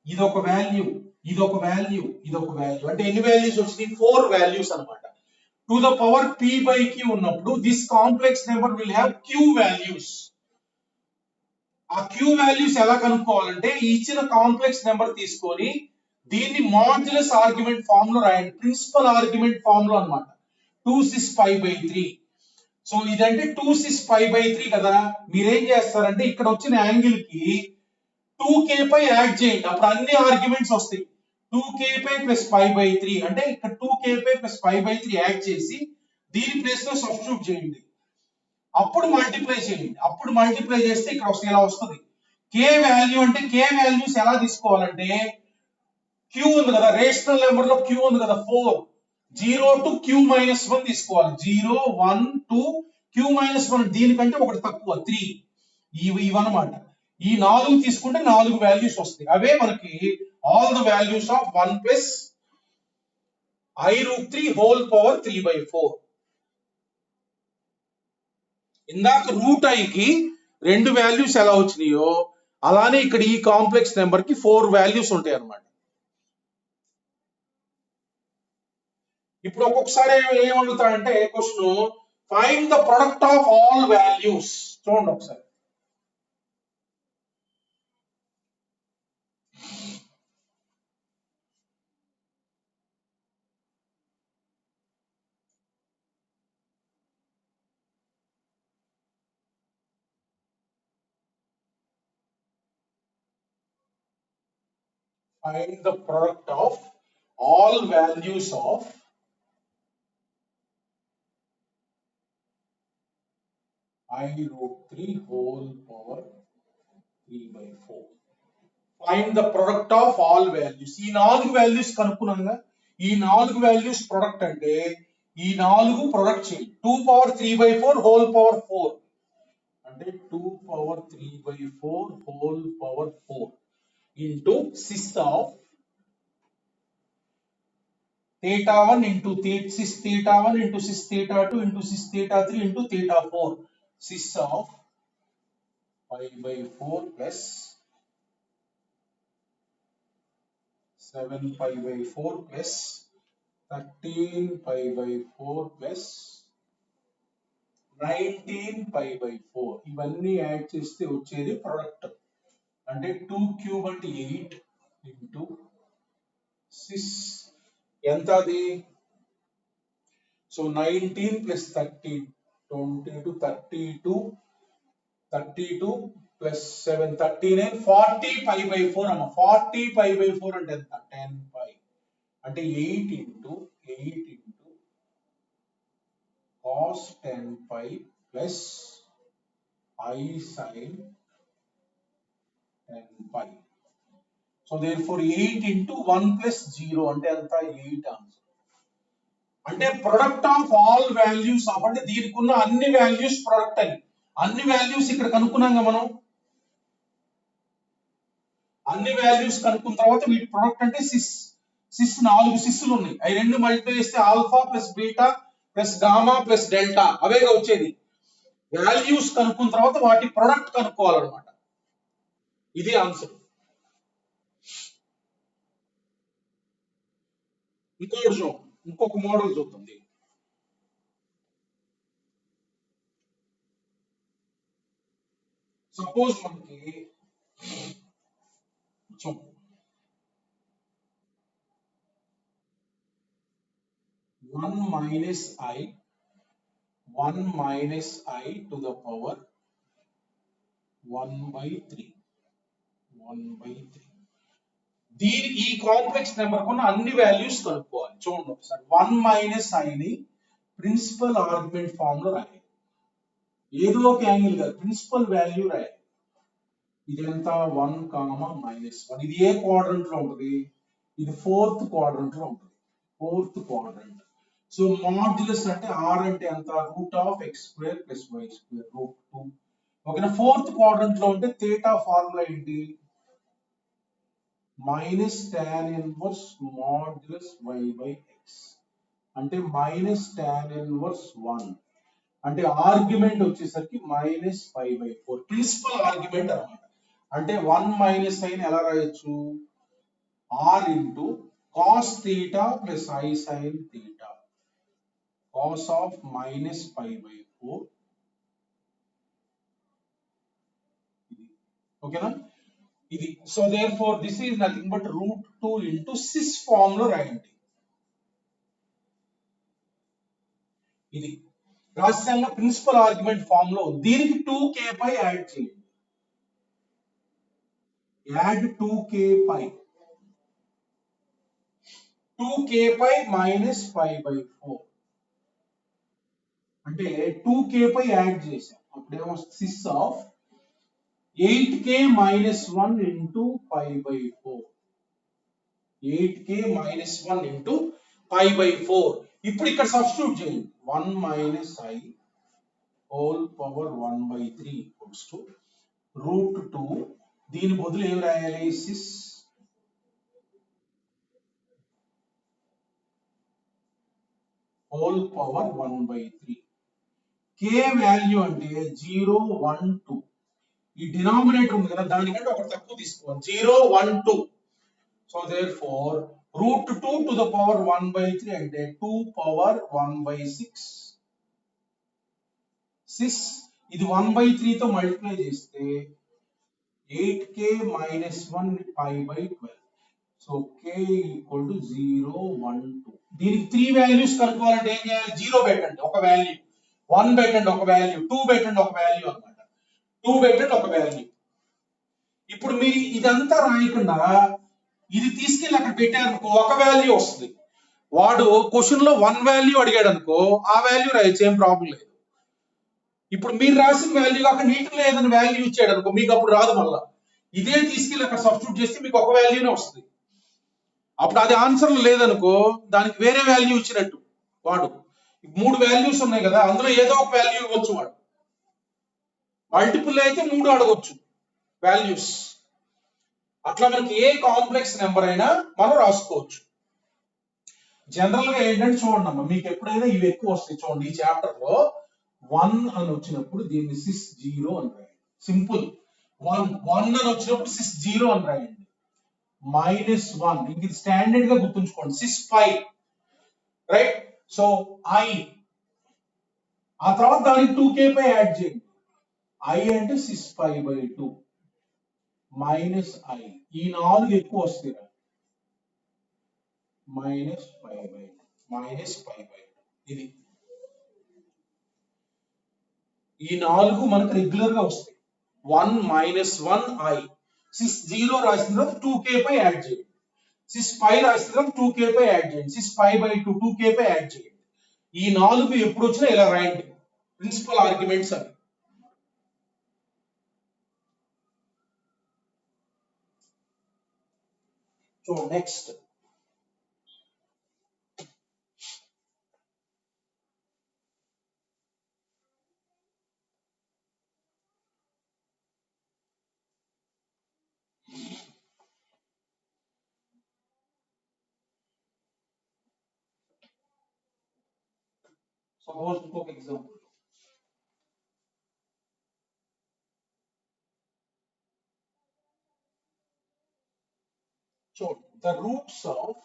Speaker 1: ఇది ఒక వాల్యూ ఇది ఒక వాల్యూ ఇది ఒక వాల్యూ అంటే ఎన్ని వాల్యూస్ వచ్చినాయి 4 వాల్యూస్ అన్నమాట to the power p by q ఉన్నప్పుడు this complex number will have q values ఆ q వాల్యూస్ ఎలా కనుక్కోవాలంటే ఇచ్చిన కాంప్లెక్స్ నెంబర్ తీసుకొని దీన్ని మాడ్యులస్ ఆర్గ్యుమెంట్ ఫామ్ లో రాయండి ప్రిన్సిపల్ ఆర్గ్యుమెంట్ ఫామ్ లో అన్నమాట 265/3 సో ఇదంటే 265/3 కదా మీరేం చేస్తారంటే ఇక్కడ వచ్చిన యాంగిల్ కి 2k పై యాడ్ చేయండి అప్పుడు అన్ని ఆర్గ్యుమెంట్స్ వస్తాయి 2k పై ప్లస్ 5/3 అంటే ఇక్కడ 2k పై ప్లస్ 5/3 యాడ్ చేసి దీని ప్లేస్ లో సబ్స్టిట్యూట్ చేయండి అప్పుడు మల్టిప్లై చేయండి అప్పుడు మల్టిప్లై చేస్తే ఇక్కడ వస్తుంది ఇలా వస్తుంది k వాల్యూ అంటే k వాల్యూస్ ఎలా తీసుకోవాలంటే q ఉంది కదా రేషనల్ నెంబర్ లో q ఉంది కదా 4 0 to q minus 1 తీసుకోవాలి 0 1 2 q minus 1 దీనికంటే ఒకటి తక్కువ 3 ఇవన్నమాట ఈ 4 తీసుకుంటే 4 వాల్యూస్ వస్తాయి అవే మనకి all the values of 1 plus I root 3 whole power 3 by 4 ఇందాక రూట్ I కి రెండు వాల్యూస్ ఎలా వచ్చినాయో అలానే ఇక్కడ ఈ కాంప్లెక్స్ నెంబర్ కి 4 వాల్యూస్ ఉంటాయి అన్నమాట ఇప్పుడు ఒక్కొక్కసారి ఏమడుగుతాడంటే question find the product of all values చూడండి ఒకసారి find the product of all values of I root 3 whole power 3 by 4. Find the product of all values. ఈ 4 వాల్యూస్ కనుక్కున్నాంగా ఈ 4 వాల్యూస్ ప్రొడక్ట్ అంటే ఈ 4 ప్రొడక్ట్ చేయండి 2 power 3 by 4 whole power 4 అంటే 2 power 3 by 4 whole power 4 into cis of theta 1 into cis theta 1 into cis theta 2 into cis theta 3 into theta 4 cis of 5 by 4 plus 7 pi by 4 plus 13 pi by 4 plus 19 pi by 4 ఇవన్నీ యాడ్ చేస్తే వచ్చేది ప్రొడక్ట్ అంటే 2 క్యూబ్ అంటే 8 into cis ఎంత అది so 19 plus 13 22 32 plus 7 39 40 pi by 4 అమ్మ 40 pi by 4 అంటే ఎంత 10 pi అంటే 8 into cos 10 pi plus I sin 10 pi so therefore 8 into 1 plus 0 అంటే ఎంత 8 ఆన్సర్. అంటే product of all values of అంటే దీనికి ఉన్న అన్ని వాల్యూస్ ప్రొడక్ట్ అని అన్ని వాల్యూస్ ఇక్కడ కనుక్కున్నాంగా మనం అన్ని వాల్యూస్ కనుక్కున్న తర్వాత వీటి ప్రొడక్ట్ అంటే సిస్ 4 సిస్సులు ఉన్నాయి అవి రెండు మల్టిప్లై చేస్తే alpha plus beta plus gamma plus delta అవేగా వచ్చేది. వాల్యూస్ కనుక్కున్న తర్వాత వాటి ప్రొడక్ట్ కనుక్కోవాలన్నమాట. ఇది ఆన్సర్. ఇంకొక మోడల్ చూద్దాం. సపోజ్ మనకి 1 minus I to the power 1/3 దీని ఈ కాంప్లెక్స్ నెంబర్ కొన్న అన్ని వాల్యూస్ కనుక్కోవాలి. చూడండి ఒకసారి 1 minus I ని ప్రిన్సిపల్ ఆర్గ్యుమెంట్ ఫామ్ లో రాయాలి. ఏదో ఒక యాంగిల్ కాదు ప్రిన్సిపల్ వాల్యూ రాయాలి. ఇది ఎంత 1, -1 ఇది ఏ క్వాడ్రంట్ లో ఉంటుంది ఇది 4th క్వాడ్రంట్ లో ఉంటుంది 4th క్వాడ్రంట్. సో మాడ్యులస్ అంటే r అంటే ఎంత √(x² + y² √2). ఓకేనా 4th క్వాడ్రంట్ లో ఉంటే థీటా ఫార్ములా ఏంటి -tan 1 మాడ్యులస్ y/x అంటే -tan 1 అంటే ఆర్గ్యుమెంట్ వచ్చేసరికి -π/4 ప్రిన్సిపల్ ఆర్గ్యుమెంట్ అన్నమాట. అంటే 1 - I ని ఎలా రాయొచ్చు r into cos theta plus I sin theta cos of -π/4. ఓకేనా ఇది. సో therefore this is nothing but √2 into cis form లో రాయండి. ఇది రాష్ట్రంగా ప్రిన్సిపల్ ఆర్గ్యుమెంట్ ఫామ్ లో దీనికి 2k పై యాడ్ చేయండి. యాడ్ 2k పై -π/4 అంటే 2k పై యాడ్ చేసాం అప్పుడేమో cis of 8k - 1 into π/4 8k - 1 into π/4. ఇప్పుడు ఇక్కడ సబ్స్టిట్యూట్ చేయండి 1 - I whole power 1/3 equals to √2 దీని బదులు ఏం రాయాలి సిస్ whole power 1/3. k వాల్యూ అంటే 0, 1, 2 ఈ డినామినేటర్ ఉంది కదా దానికంటే ఒకటి తక్కువ తీసుకోవాలి 0, 1, 2. So therefore √2 to the power 1/3 అంటే 2 power 1/6 సిస్ ఇది 1/3 తో మల్టిప్లై చేస్తే 8k - 1 π/12. So k equal to 0, 1, 2. దీనికి 3 వాల్యూస్ కనుక్కోవాలంటే ఏం చేయాలి 0 పెట్టండి ఒక వాల్యూ 1 పెట్టండి ఒక వాల్యూ 2 పెట్టండి ఒక వాల్యూ అన్నమాట 2 పెట్టండి ఒక వాల్యూ. ఇప్పుడు మీరు ఇదంతా రాయకుండా ఇది తీసుకెళ్ళి అక్కడ పెట్టారనుకో ఒక వాల్యూ వస్తుంది. వాడు క్వశ్చన్ లో 1 వాల్యూ అడిగాడు అనుకో ఆ వాల్యూ రాయొచ్చు ఏం ప్రాబ్లం లేదు. ఇప్పుడు మీరు రాసిన వాల్యూ కాక నీటిలో ఏదైనా వాల్యూ ఇచ్చాడు అనుకో మీకు అప్పుడు రాదు. మళ్ళా ఇదే తీసుకెళ్ళి అక్కడ సబ్స్టిట్యూట్ చేస్తే మీకు ఒక వాల్యూనే వస్తుంది. అప్పుడు అది ఆన్సర్ లేదనుకో దానికి వేరే వాల్యూ ఇచ్చినట్టు. వాడు 3 వాల్యూస్ ఉన్నాయి కదా అందులో ఏదో ఒక వాల్యూ ఇవ్వచ్చు. వాడు మల్టిపుల్ అయితే 3 అడగొచ్చు వాల్యూస్. అట్లా మనకి ఏ కాంప్లెక్స్ నెంబర్ అయినా మనం రాసుకోవచ్చు. జనరల్ గా ఏంటంటే చూడండి అమ్మా మీకు ఎప్పుడైనా ఇవి ఎక్కువ వస్తాయి. చూడండి ఈ చాప్టర్ లో 1 అని వచ్చినప్పుడు దీన్ని సిస్ 0 అని రాయండి. సింపుల్ 1 అని వచ్చినప్పుడు సిస్ 0 అని రాయండి. -1 ఇది స్టాండర్డ్ గా గుర్తుంచుకోండి సిస్ 5 రైట్. సో I ఆ తర్వాత దానికి 2k పై యాడ్ చేయండి. I అంటే సిస్ 5/2 -I ఈ 4 ఎక్కువ వస్తాయి -π/2 ఇది ఈ 4 మనకు రెగ్యులర్ గా వస్తాయి. 1 - 1 I సిస్ 0 రాసిన తర్వాత 2k పై యాడ్ చేయండి. సిస్ 5 రాసిన తర్వాత 2k పై యాడ్ చేయండి. సిస్ 5/2 2k పై యాడ్ చేయండి. ఈ 4 ఎప్పుడు వచ్చినా ఇలా రాయండి ప్రిన్సిపల్ ఆర్గ్యుమెంట్స్ అని. సో నెక్స్ట్ సపోజ్ ఇంకొక ఎగ్జాంపుల్ చూడండి, the roots of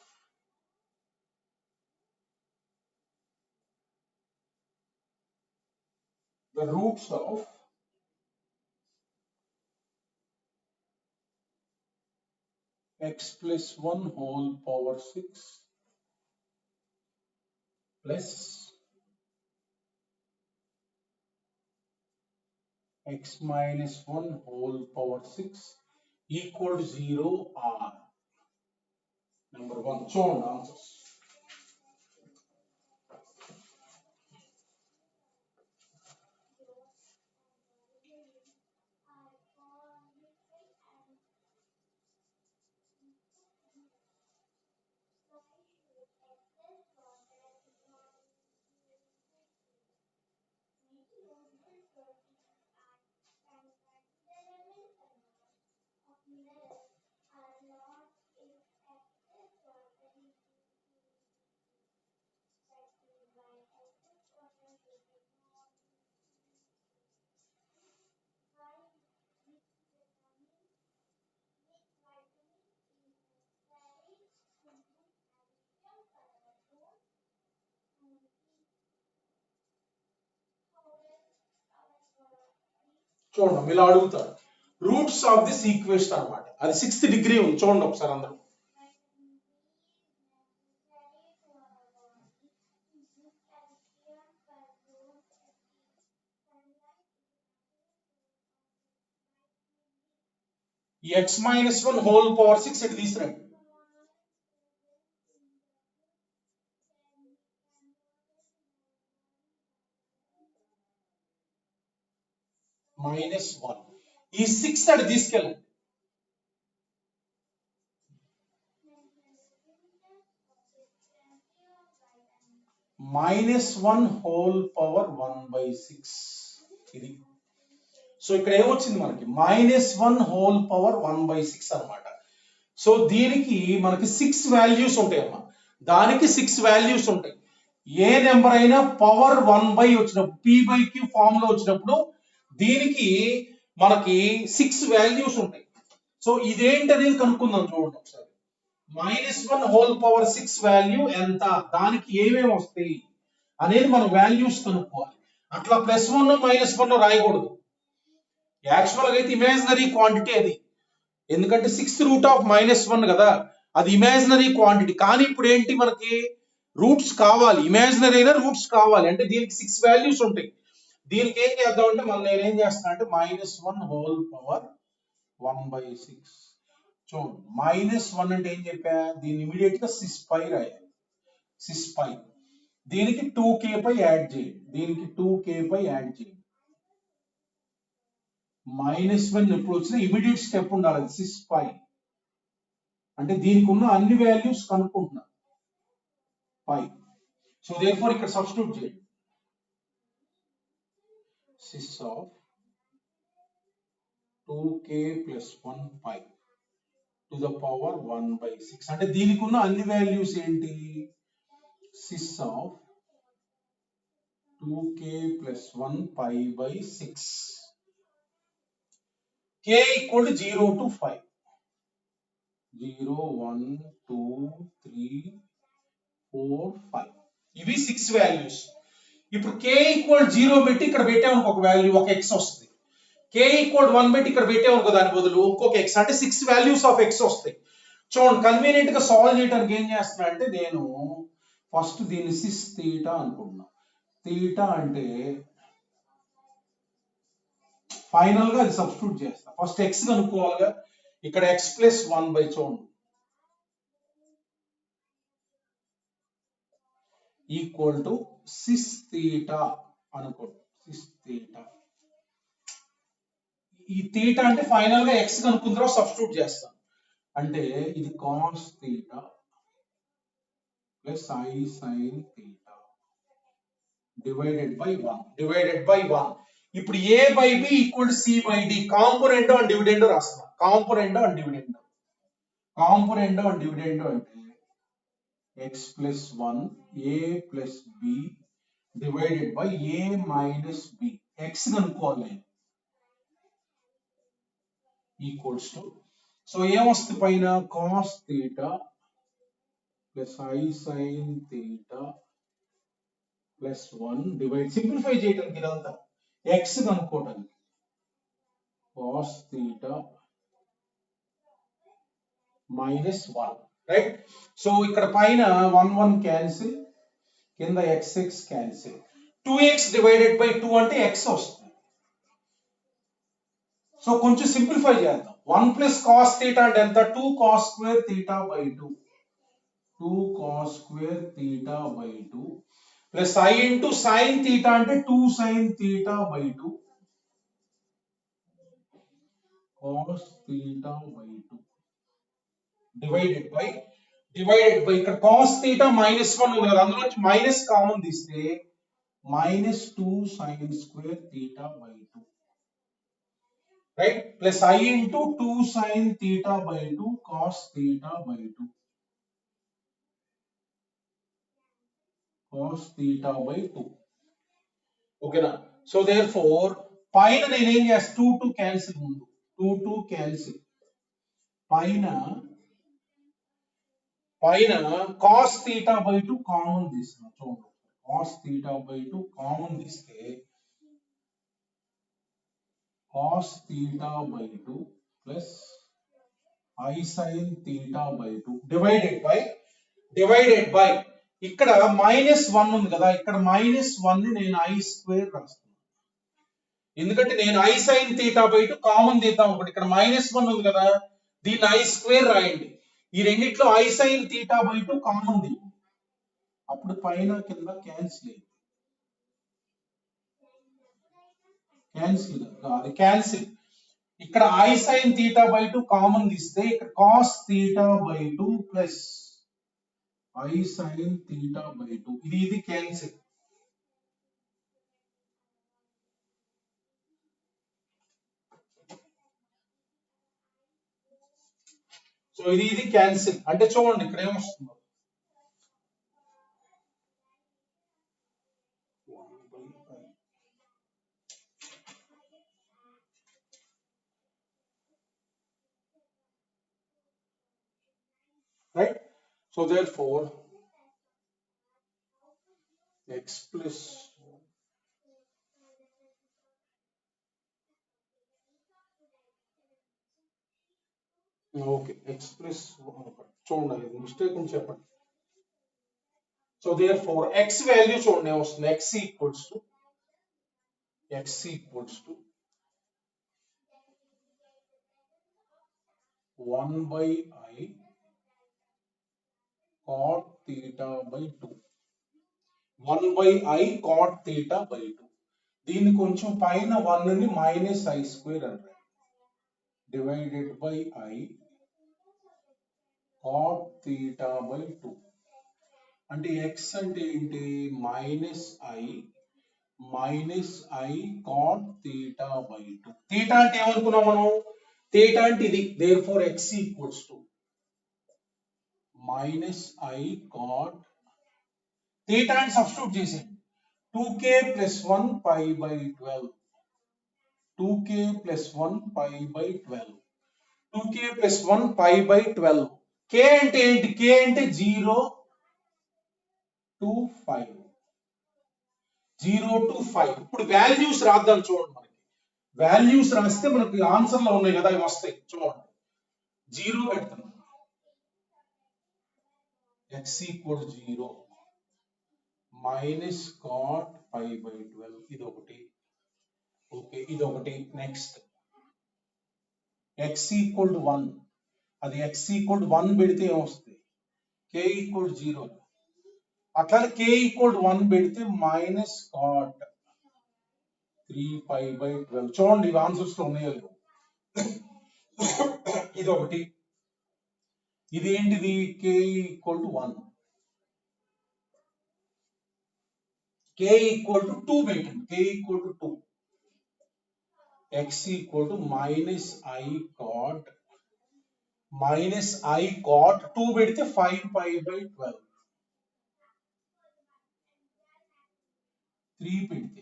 Speaker 1: x plus 1 whole power 6 plus x minus 1 whole power 6 equal to 0 are number 1. చూడండి ఆన్సర్స్. చూడండి ఇలా అడుగుతారు రూట్స్ ఆఫ్ దిస్ ఈక్వేషన్ అన్నమాట. అది 6th డిగ్రీ ఉంది. చూడండి ఒకసారి అందరూ. ఈ x minus 1 whole power 6 ఇటు తీసుకురండి. -1 ఈ 6 అటు తీసుకెళ్ళండి. -1 whole power 1/6 ఇది. సో ఇక్కడ ఏమొచ్చింది మనకి -1 whole power 1/6 అన్నమాట. సో దీనికి మనకి 6 వాల్యూస్ ఉంటాయమ్మా. దానికి 6 వాల్యూస్ ఉంటాయి. ఏ నెంబర్ అయినా పవర్ 1 వచ్చినప్పుడు p/q ఫామ్ లో వచ్చినప్పుడు దీనికి మనకి 6 వాల్యూస్ ఉంటాయి. సో ఇదేంటనేది కనుక్కుందాం. చూడండి ఒకసారి. -1 whole power 6 వాల్యూ ఎంత, దానికి ఏమేమి వస్తాయి అనేది మనం వాల్యూస్ కనుక్కోవాలి. అట్లా +1 -1 రాయకూడదు. యాక్చువల్ గా అయితే ఇమాజినరీ క్వాంటిటీ అది, ఎందుకంటే 6th రూట్ ఆఫ్ -1 కదా, అది ఇమాజినరీ క్వాంటిటీ. కానీ ఇప్పుడు ఏంటి మనకి రూట్స్ కావాలి, ఇమాజినరీ అయినా రూట్స్ కావాలి అంటే దీనికి 6 వాల్యూస్ ఉంటాయి. దీనికి ఏం చేద్దాం అంటే నేనేం చేస్తాను అంటే -1 whole power 1/6 చూడండి. -1 అంటే ఏం చెప్పా, దీన్ని ఇమీడియట్ గా సిస్పై రాయాలి. సిస్పై దీనికి 2k పై యాడ్ చేయండి. దీనికి 2k పై యాడ్ చేయండి. -1 ఎప్పుడు వచ్చినా ఇమీడియట్ స్టెప్ ఉండాలి. సిస్పై అంటే దీనికి ఉన్న అన్ని వాల్యూస్ కనుక్కుంటున్నా పై. సో దేర్ఫోర్ ఇక్కడ సబ్స్టిట్యూట్ చేయండి. sis of 2k plus 1 pi to the power 1/6 అంటే దీనికి ఉన్న అన్ని వాల్యూస్ ఏంటి, sis of 2k plus 1 pi by 6 k equal to 0 to 5 0 1 2 3 4 5 ఇవి 6 వాల్యూస్. ఇప్పుడు k ఈక్వల్ 0 పెట్టి ఇక్కడ పెట్టామనుకో ఒక వాల్యూ, ఒక x వస్తుంది. k ఈక్వల్ 1 పెట్టి ఇక్కడ పెట్టామనుకో దాని బదులు ఇంకొక x, అంటే 6 వాల్యూస్ ఆఫ్ x వస్తాయి. చూడండి కన్వీనియంట్ గా సాల్వ్ చేయడానికి ఏం చేస్తున్నా అంటే నేను ఫస్ట్ దీన్ని సిస్ థీటా అనుకుంటున్నా. థీటా అంటే ఫైనల్ గా అది సబ్స్టిట్యూట్ చేస్తా. First x కనుక్కోవాలిగా. ఇక్కడ x + 1 చూడండి ఈక్వల్ టు సిస్ థీటా అనుకోండి. సిస్ థీటా, ఈ థీటా అంటే ఫైనల్ గా x కనుక్కున్న తర్వాత సబ్స్టిట్యూట్ చేస్తాను. అంటే ఇది cos theta plus I sine theta divided by 1 ఇప్పుడు a by b equal to c by d component and dividend రాస్తున్నా కాంపోనెంట్ అండ్ డివిడెండ్ అంటే x plus 1 a plus b divided by a minus b x కనుక్కోవాలి ఈక్వల్స్ టు సో ఏమొస్తుంది పైన cos theta plus I sin theta plus 1 divide simplify చేయడానికి ఇదంతా x కనుక్కోవడానికి cos theta minus 1 right so ఇక్కడ పైన 1 క్యాన్సిల్ కింద x cancel 2x divided by 2 అంటే x వస్తుంది సో కొంచెం సింప్లిఫై చేద్దాం 1 ప్లస్ cos theta అంటే ఎంత 2 cos square theta by 2 cos square theta by 2 plus I into sin theta అంటే 2 sin theta by 2 cos theta by 2 divided by ఇక్కడ cos theta minus 1 ఉంది కదా అందులో నుంచి మైనస్ కామన్ తీస్తే minus 2 sin square theta by 2 right plus I into 2 sin theta by 2 cos theta by 2 cos theta by 2 ఓకేనా సో therefore పైన నేను ఏం చేస్తా 2 క్యాన్సిల్ ముందు 2 క్యాన్సిల్ పైన cos theta by 2 కామన్ తీస్తున్నా చూడండి cos theta by 2 కామన్ తీస్తే cos theta by 2 plus I sin theta by 2 divided by ఇక్కడ -1 ఉంది కదా ఇక్కడ -1 ని నేను I స్క్వేర్ రాస్తాను ఎందుకంటే నేను I sin theta by 2 common తీద్దాం ఇప్పుడు ఇక్కడ -1 ఉంది కదా దీన్ని I స్క్వేర్ రాయండి ఈ రెండిట్లో I sin theta by 2 common తీయండి అప్పుడు పైన కింద క్యాన్సిల్ క్యాన్సిల్ ఇక్కడ I sin theta by 2 common తీస్తే ఇక్కడ cos theta by 2 plus I sin theta by 2 ఇది క్యాన్సిల్ సో ఇది క్యాన్సిల్ అంటే చూడండి ఇక్కడ ఏమొస్తుంది right so therefore x plus okay x plus చూడండి మిస్టేక్ ఉంది చెప్పండి సో therefore x వాల్యూ చూడండి ఏమొస్తుంది x equals to 1 by I cot theta by 2 1 by I cot theta by 2 దీన్ని కొంచెం పైన 1 ని మైనస్ I స్క్వేర్ అంటారు divided by I cot theta by 2 అంటే x అంటే ఏంటి minus I cot theta by 2 theta అంటే ఏమనుకున్నాం మనం theta అంటే ఇది therefore x equals to minus I cot theta and substitute చేసేయండి 2k plus 1 pi by 12 2k plus 1 pi by 12 2k plus 1 pi by 12 k అంటే ఏంటి k అంటే 0 to 5 ఇప్పుడు వాల్యూస్ రాద్దాం చూడండి మనకి వాల్యూస్ రాస్తే మనకి ఆన్సర్ లో ఉన్నాయి కదా ఇవి వస్తాయి చూడండి 0 పెడతాను x equals 0 minus cot pi by 12 ఇది ఒకటి ఓకే ఇది ఒకటి నెక్స్ట్ x equal to 1 అది x equal to 1 పెడితే ఏమొస్తుంది k equal to 0 అట్లానే k equal to 1 పెడితే minus cot 3 pi by 12 చూడండి ఇవి ఆన్సర్స్ లో ఉన్నాయో ఇది ఒకటి ఇది ఏంటిది k equal to 1, k equal to 2 పెట్టండి, k equal to 2, x equal to minus i cot 2 పెడితే 5 pi by 12, 3 పెడితే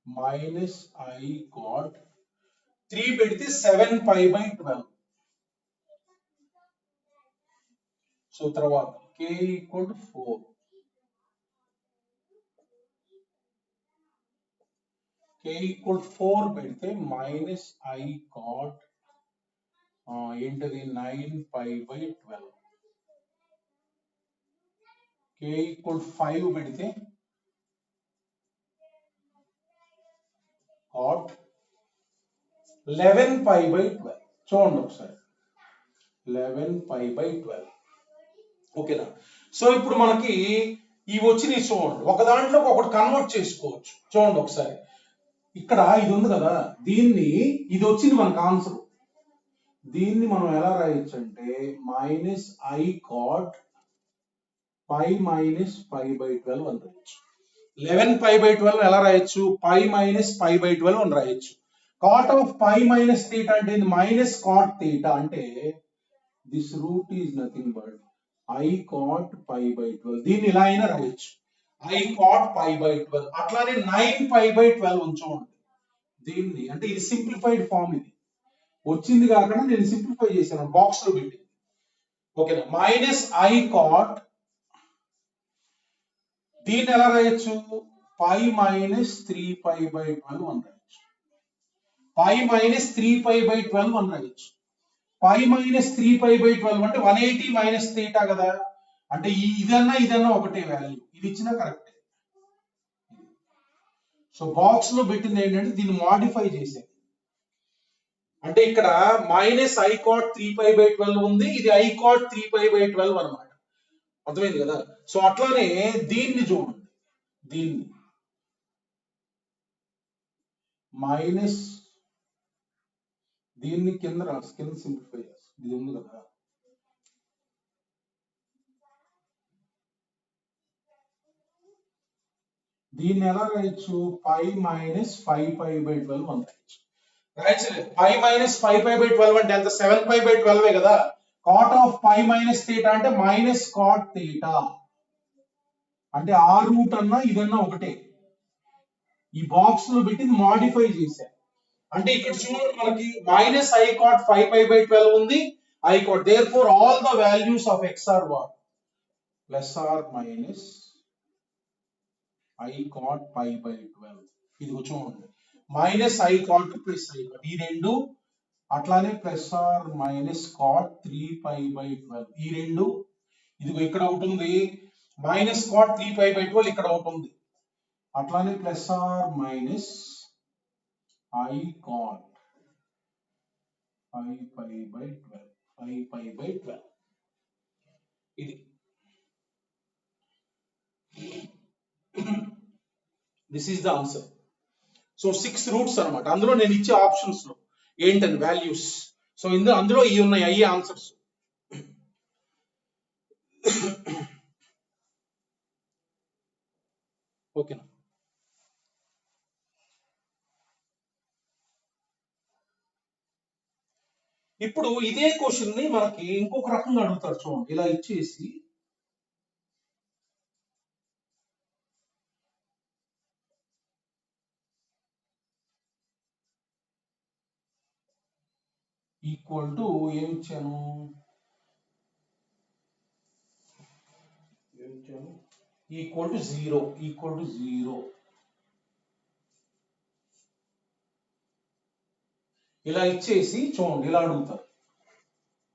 Speaker 1: మైనస్ i cot 3 పెడితే 7 pi by 12. సో తర్వాత k equal to 4, k equal 4 పెడితే మైనస్ i cot ఏంటది 9 pi by 12, k ఈక్వల్ 5 పెడితే cot 11 pi by 12. చూడండి ఒకసారి 11 pi by 12. ఓకేనా. సో ఇప్పుడు మనకి ఇవి వచ్చినాయి చూడండి, ఒక దాంట్లో ఒకటి కన్వర్ట్ చేసుకోవచ్చు. చూడండి ఒకసారి, ఇక్కడ ఇది ఉంది కదా, దీన్ని ఇది వచ్చింది మనకు ఆన్సర్, దీన్ని మనం ఎలా రాయొచ్చు అంటే minus i cot pi minus pi by 12 అని రాయొచ్చు. 11 pi by 12 ఎలా రాయొచ్చు, pi minus pi by 12 అని రాయొచ్చు. cot of pi minus theta అంటే మైనస్ cot theta అంటే this root is nothing but i cot pi by 12. దీన్ని ఇలా అయినా రాయొచ్చు, i cot pi by 12. అట్లానే 9 pi by 12 ఉంచండి, దీన్ని అంటే ఇది సింప్లిఫైడ్ ఫామ్, ఇది వచ్చింది కాకుండా నేను సింప్లిఫై చేశాను, బాక్స్ లో పెట్టి. ఓకేనా. మైనస్ i cot, దీన్ని ఎలా రాయొచ్చు, pi minus 3 pi by 12 అని రాయొచ్చు, pi minus 3 pi by 12 అని రాయొచ్చు. pi minus 3 pi by 12 అంటే 180 minus theta కదా, అంటే ఇదన్నా ఒకటే వాల్యూ, ఇది ఇచ్చినా కరెక్టే. సో బాక్స్ లో పెట్టింది ఏంటంటే దీన్ని మాడిఫై చేసేది, అంటే ఇక్కడ minus i cot 3 pi by 12 ఉంది, ఇది i cot 3 pi by 12 అన్నమాట. అర్థమైంది కదా. సో అట్లానే దీన్ని చూడండి, దీన్ని మైనస్, దీన్ని కింద సింప్లిఫై చేస్తాం, ఇది ఉంది కదా, దీన్ని ఎలా రాయొచ్చు, pi minus 5 pi by 12 అని రాయొచ్చు. రాయచ్చలేదు, pi minus 5 pi by 12 అంటే ఎంత, 7 pi by 12 కదా. cot of pi minus theta అంటే మైనస్ cot theta, అంటే ఆ రూట్ అన్నా ఇదన్నా ఒకటే. ఈ బాక్స్ లో పెట్టి మాడిఫై చేశా, అంటే ఇక్కడ చూడండి మనకి minus i cot 5 pi by 12 ఉంది, i cot, therefore all the values of x are what, plus or minus i cot pi by 12. ఇది చూడండి, minus i cot plus i cot, ఈ రెండు, అట్లానే plus or minus cot 3 pi by 12, ఈ రెండు, ఇదిగో ఇక్కడ ఒకటి ఉంది మైనస్ cot 3 pi by 12, ఇక్కడ ఒకటి ఉంది, అట్లానే plus or minus i cot 5 pi by 12, 5 pi by 12, ఇది. This is the answer. So 6 roots అన్నమాట, అందులో నేను ఇచ్చే ఆప్షన్స్ లో ఏంటని వాల్యూస్. సో అందులో ఇవి ఉన్నాయి, అయ్యే ఆన్సర్స్. ఓకేనా. ఇప్పుడు ఇదే క్వశ్చన్ ని మనకి ఇంకొక రకంగా అడుగుతారు చూడండి, ఇలా ఇచ్చేసి ఈక్వల్ టు ఏమి ఇచ్చాను, ఈక్వల్ టు 0, ఈక్వల్ టు 0 ఇలా ఇచ్చేసి చూడండి, ఇలా అడుగుతారు,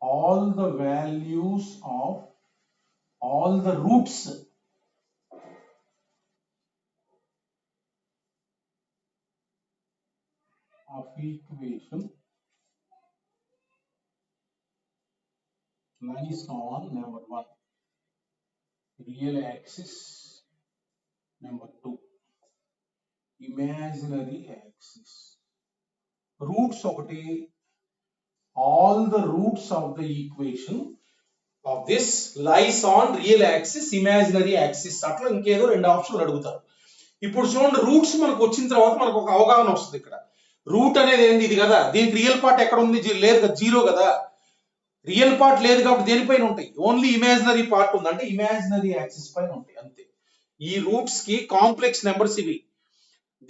Speaker 1: all the values of all the roots of equation lies on number 1 real axis, number 2 imaginary axis. Roots ఒకటి, all the roots of the equation of this lies on real axis, imaginary axis. అట్లా ఇంకేదో రెండు ఆప్షన్లు అడుగుతారు. ఇప్పుడు చూడండి, రూట్స్ మనకు వచ్చిన తర్వాత మనకు ఒక అవగాహన వస్తుంది. ఇక్కడ రూట్ అనేది ఏంది, ఇది కదా, దీనికి రియల్ పార్ట్ ఎక్కడ ఉంది, లేదు కదా, జీరో కదా, రియల్ పార్ట్ లేదు కాబట్టి దేనిపైన ఉంటాయి, ఓన్లీ ఇమాజినరీ పార్ట్ ఉంది, అంటే ఇమాజినరీ యాక్సిస్ పైన ఉంటాయి అంతే. ఈ రూట్స్ కి కాంప్లెక్స్ నెంబర్స్ ఇవి.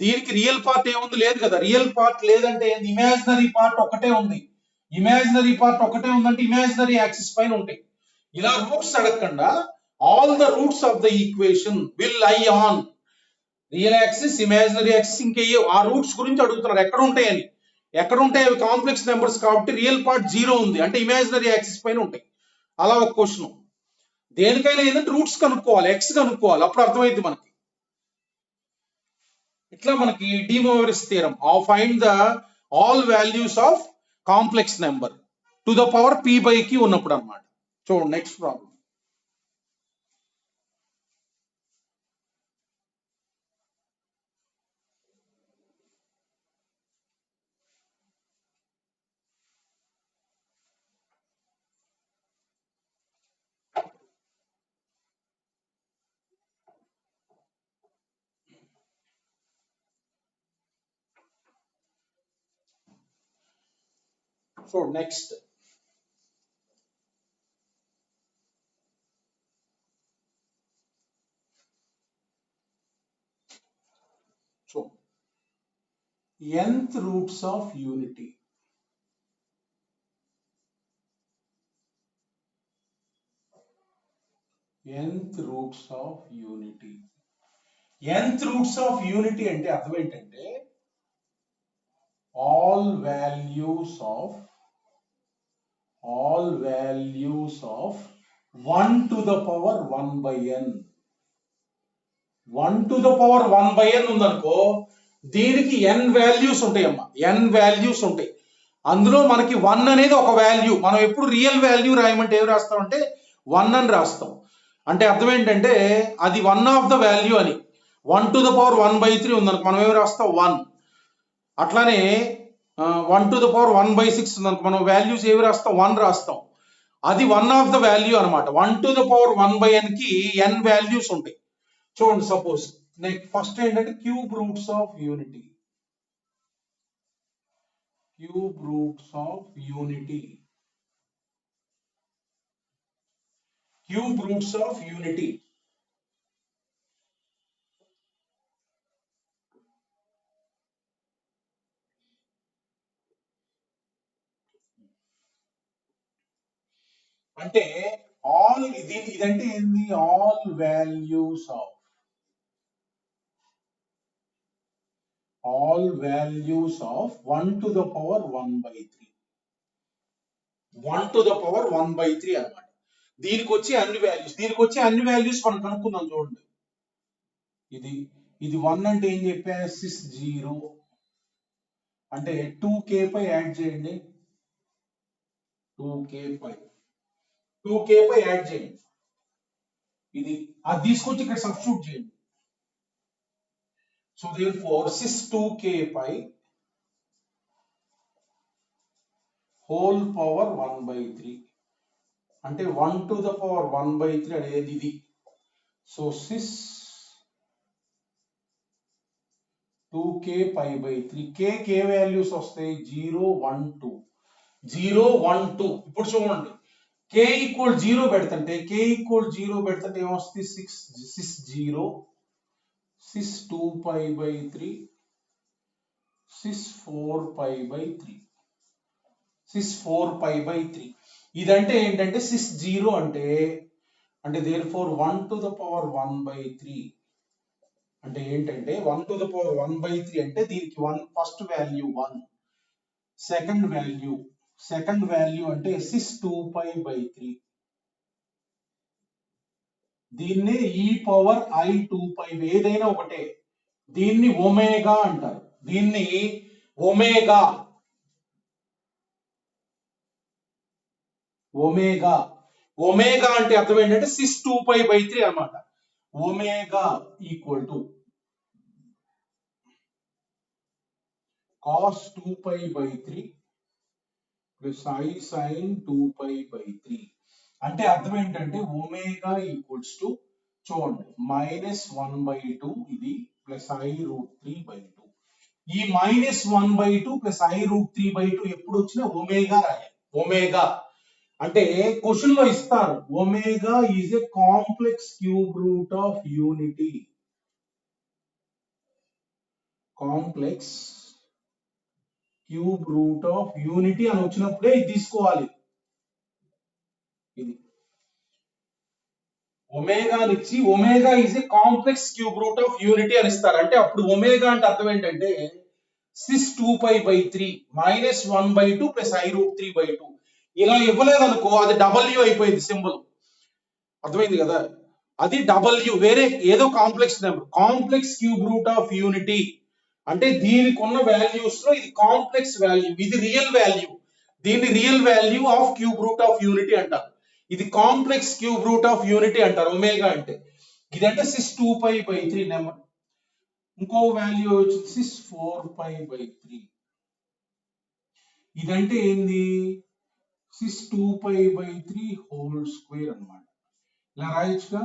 Speaker 1: దీనికి రియల్ పార్ట్ ఏముంది, లేదు కదా, రియల్ పార్ట్ లేదంటే ఇమాజినరీ పార్ట్ ఒకటే ఉంది. ఇమాజినరీ పార్ట్ ఒకటే ఉందంటే ఇమాజినరీ యాక్సిస్ పైన ఉంటాయి. ఇలా రూట్స్ అడగకుండా all the roots of the equation will lie on real axis, imaginary axis, ఇంకే ఆ రూట్స్ గురించి అడుగుతున్నారు ఎక్కడ ఉంటాయని. ఎక్కడ ఉంటాయి అవి కాంప్లెక్స్ నెంబర్స్ కాబట్టి రియల్ పార్ట్ జీరో ఉంది అంటే ఇమాజినరీ యాక్సిస్ పైన ఉంటాయి. అలా ఒక క్వశ్చన్. దేనికైనా ఏంటంటే రూట్స్ కనుక్కోవాలి, ఎక్స్ కనుక్కోవాలి, అప్పుడు అర్థమైంది మనకి. ఇట్లా మనకి de Moivre's theorem find the all values of complex number to the power p by q ఉన్నప్పుడు అన్నమాట. చూడండి next problem. So next, so nth roots of unity. Nth roots of unity. Nth roots of unity అంటే అర్థం ఏంటంటే all values of 1 to the power 1 by n. 1 to the power 1 by n ఉందనుకో, దీనికి n వాల్యూస్ ఉంటాయి అమ్మా, n వాల్యూస్ ఉంటాయి. అందులో మనకి 1 అనేది ఒక వాల్యూ. మనం ఎప్పుడు రియల్ వాల్యూ రాయమంటే ఏం రాస్తామంటే 1 అని రాస్తాం. అంటే అర్థం ఏంటంటే అది 1 ఆఫ్ ద వాల్యూ అని. 1 to the power 1 by 3 ఉందనుకో, మనం ఏం రాస్తాం 1. అట్లానే 1 to the power 1 by 6 ఉందనుకో, మనం వాల్యూస్ ఏవి రాస్తాం 1 రాస్తాం. అది 1 ఆఫ్ ద వాల్యూ అనమాట. 1 to the power 1 by n కి n వాల్యూస్ ఉంటాయి. చూడండి, సపోజ్ ఫస్ట్ ఏంటంటే cube roots of unity. Cube roots of unity. Cube roots of unity. అంటే ఆల్ ఇదంటే ఏంది, all values of 1 to the power 1 by 3. 1 to the power 1 by 3 అన్నమాట. దీనికి వచ్చే అన్ని వాల్యూస్ మనం కనుక్కుందాం. చూడండి, ఇది 1 అంటే ఏం చెప్పా, 60 అంటే 2k పై యాడ్ చేయండి. 2k పై యాడ్ చేయండి. ఇది అది తీసుకొచ్చి ఇక్కడ సబ్స్టిట్యూట్ చేయండి. So therefore sis 2k pi whole power 1 by 3 అంటే 1 to the power 1 by 3 అనేది ఇది. So sis 2k pi by 3, k values వస్తాయి 0 1 2 0 1 2. ఇప్పుడు చూడండి, k ఈక్వల్ 0 పెడుతుంటే ఏమొస్తుంది, 0 sis 2 pi by 3 sis 4 pi by 3 sis 4 pi by 3. ఇదంటే ఏంటంటే sis 0 అంటే therefore 1 to the power 1 by 3 అంటే ఏంటంటే 1 to the power 1 by 3 అంటే దీనికి 1 ఫస్ట్ వాల్యూ 1, సెకండ్ వాల్యూ అంటే sis 2 pi by 3. దీన్నే e పవర్ i 2 pi ఏదైనా ఒకటే. దీన్ని ఒమేగా అంటారు. దీన్ని ఒమేగా అంటే అర్థం ఏంటంటే sis 2 pi by 3 అన్నమాట. Omega equal to cos 2 pi by 3 plus I sin 2π/3 అంటే అర్థం ఏంటంటే ఒమేగా ఈక్వల్స్ టు చూడండి -1/2 ఇది ప్లస్ I√3/2 ఈ -1/2 ప్లస్ I√3/2 ఎప్పుడు వచ్చినా ఒమేగా రాయాలి ఒమేగా అంటే క్వశ్చన్ లో ఇస్తారు omega is a complex cube root of unity complex cube root of unity అని వచ్చినప్పుడే ఇది తీసుకోవాలి ఇది ఒమేగా ఇచ్చి omega is a complex cube root of unity అని ఇస్తారు అంటే అప్పుడు ఒమేగా అంటే అర్థం ఏంటంటే సిస్ 2π/3 -1/2 ప్లస్ I√3/2 ఇలా ఇవ్వలేదు అనుకో అది W అయిపోయింది సింబల్ అర్థమైంది కదా అది W వేరే ఏదో complex number complex cube root of unity అంటే దీనికి ఉన్న వాల్యూస్ లో ఇది కాంప్లెక్స్ వాల్యూ ఇది రియల్ వాల్యూ దీన్ని real value of cube root of unity అంటారు ఇది complex cube root of unity అంటారు ఒమేగా అంటే ఇదంటే సిస్ 2π/3 నెంబర్ ఇంకో వాల్యూ వచ్చి సిస్ 4π/3 ఇదంటే ఏంది సిస్ 2π/3 హోల్ స్క్వేర్ అన్నమాట ఇలా రాయొచ్చుగా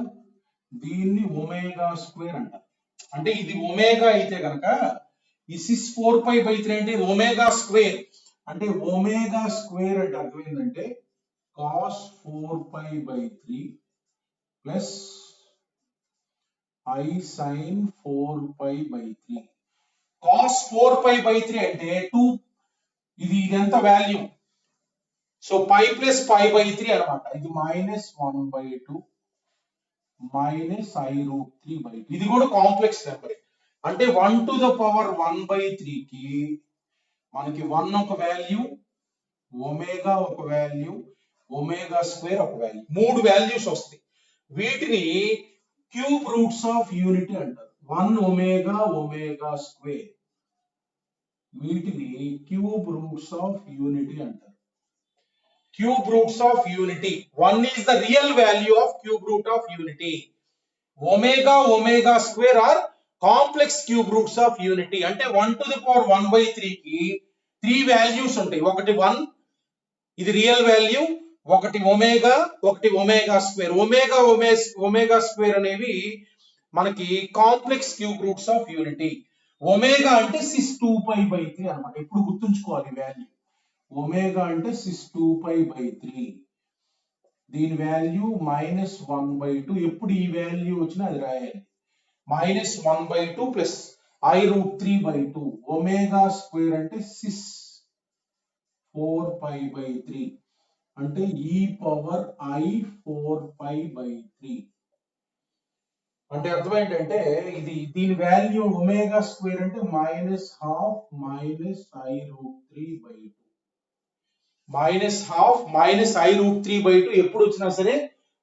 Speaker 1: దీన్ని ఒమేగా స్క్వేర్ అంటారు అంటే ఇది ఒమేగా అయితే కనుక ఈ సిస్ 4π/3 అంటే ఒమేగా స్క్వేర్ అంటే ఒమేగా స్క్వేర్ అంటే అర్థం ఏంటంటే cos 4π/3 plus I sin 4π/3 cos 4π/3 అంటే 2 ఇది ఎంత వాల్యూ సో π ప్లస్ π/3 అన్నమాట ఇది -1/2 మైనస్ I√3/2 ఇది కూడా కాంప్లెక్స్ నెంబర్ అంటే 1 to the power 1/3 కి మనకి 1 ఒక వాల్యూ ఒమేగా ఒక వాల్యూ ఒమేగా స్క్వేర్ ఒక వాల్యూ మూడు వాల్యూస్ వస్తాయి వీటిని క్యూబ్ రూట్స్ ఆఫ్ యూనిటీ అంటారు 1 ఒమేగా ఒమేగా స్క్వేర్ వీటిని క్యూబ్ రూట్స్ ఆఫ్ యూనిటీ అంటారు cube roots of unity. One is the real value of cube root of unity. Omega omega square are complex cube roots of unity. అంటే 1 to the power 1/3 కి 3 values ఉంటాయి ఒకటి 1 ఇది రియల్ వాల్యూ ఒకటి ఒమేగా స్క్వేర్ ఒమేగా స్క్వేర్ అనేవి మనకి complex cube roots of unity omega అంటే సిస్ 2π/3 అన్నమాట ఇప్పుడు గుర్తుంచుకోవాలి వాల్యూ ఒమేగా అంటే సిస్ 2π/3 దీని వాల్యూ -1/2 ఎప్పుడు ఈ వాల్యూ వచ్చినా అది రాయాలి -1/2 ప్లస్ I√3/2 ఒమేగా స్క్వేర్ అంటే సిస్ 4π/3 అంటే e పవర్ I4π/3 అంటే అర్థం ఏంటంటే ఇది దీని వాల్యూ ఒమేగా స్క్వేర్ అంటే -12 I√3/2 -12 I√3/2 ఎప్పుడు వచ్చినా సరే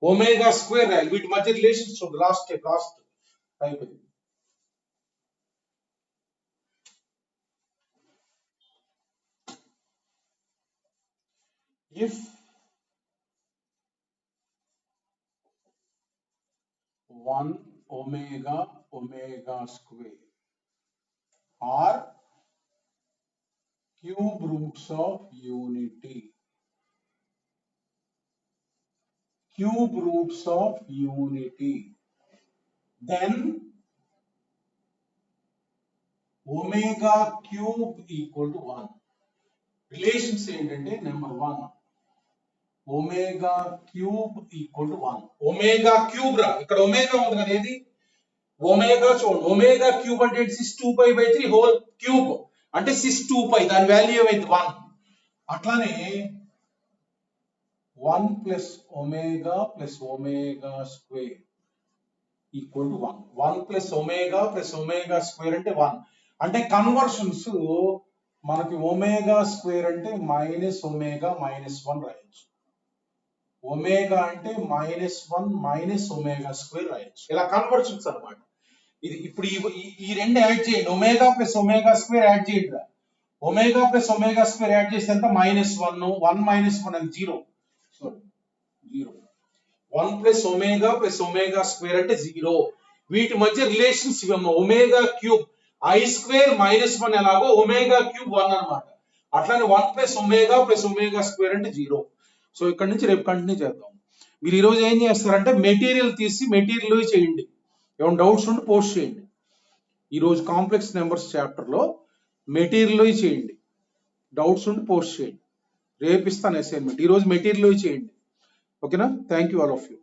Speaker 1: ఒమేగా స్క్వేర్ రాయాలి వీటి మధ్య రిలేషన్స్ చూడండి లాస్ట్ అయిపోయింది if 1 omega square are cube roots of unity then omega cube equal to 1 relations ఏంటంటే number 1 omega cube equal to 1 omega cube రా ఇక్కడ ఒమేగా ఉంది కదా ఏది ఒమేగా చూడండి ఒమేగా క్యూబ్ అంటే సిస్ 2π/3 హోల్ క్యూబ్ అంటే సిస్ 2π దాని వాల్యూ ఏమైంది 1 అట్లానే 1 plus omega square equal to 1 plus omega square అంటే 1 అంటే కన్వర్షన్స్ మనకి ఒమేగా స్క్వేర్ అంటే -ఒమేగా -1 రాయొచ్చు ఒమేగా అంటే -1 ఒమేగా స్క్వేర్ రాయొచ్చు ఇలా కన్వర్షన్స్ అన్నమాట ఇది ఇప్పుడు ఈ రెండు యాడ్ చేయండి omega plus omega square add చేయండి omega plus omega square add చేస్తే ఎంత -1 1 అంటే 0 1 ప్లస్ ఒమేగా స్క్వేర్ అంటే 0 వీటి మధ్య రిలేషన్స్ ఇవ్వము ఒమేగా క్యూబ్ I² -1 ఎలాగో ఒమేగా క్యూబ్ 1 అన్నమాట అట్లానే 1+ω+ω² అంటే 0. సో ఇక్కడ నుంచి రేపు కంటిన్యూ చేద్దాం. మీరు ఈరోజు ఏం చేస్తారంటే మెటీరియల్ తీసి మెటీరియల్ చేయండి. ఏమైనా డౌట్స్ ఉంటే పోస్ట్ చేయండి. ఈరోజు కాంప్లెక్స్ నెంబర్స్ చాప్టర్లో మెటీరియల్ చేయండి, డౌట్స్ ఉంటే పోస్ట్ చేయండి. రేపు ఇస్తాను అసైన్మెంట్. ఈరోజు మెటీరియల్ చేయండి. ఓకేనా? Thank you all of you.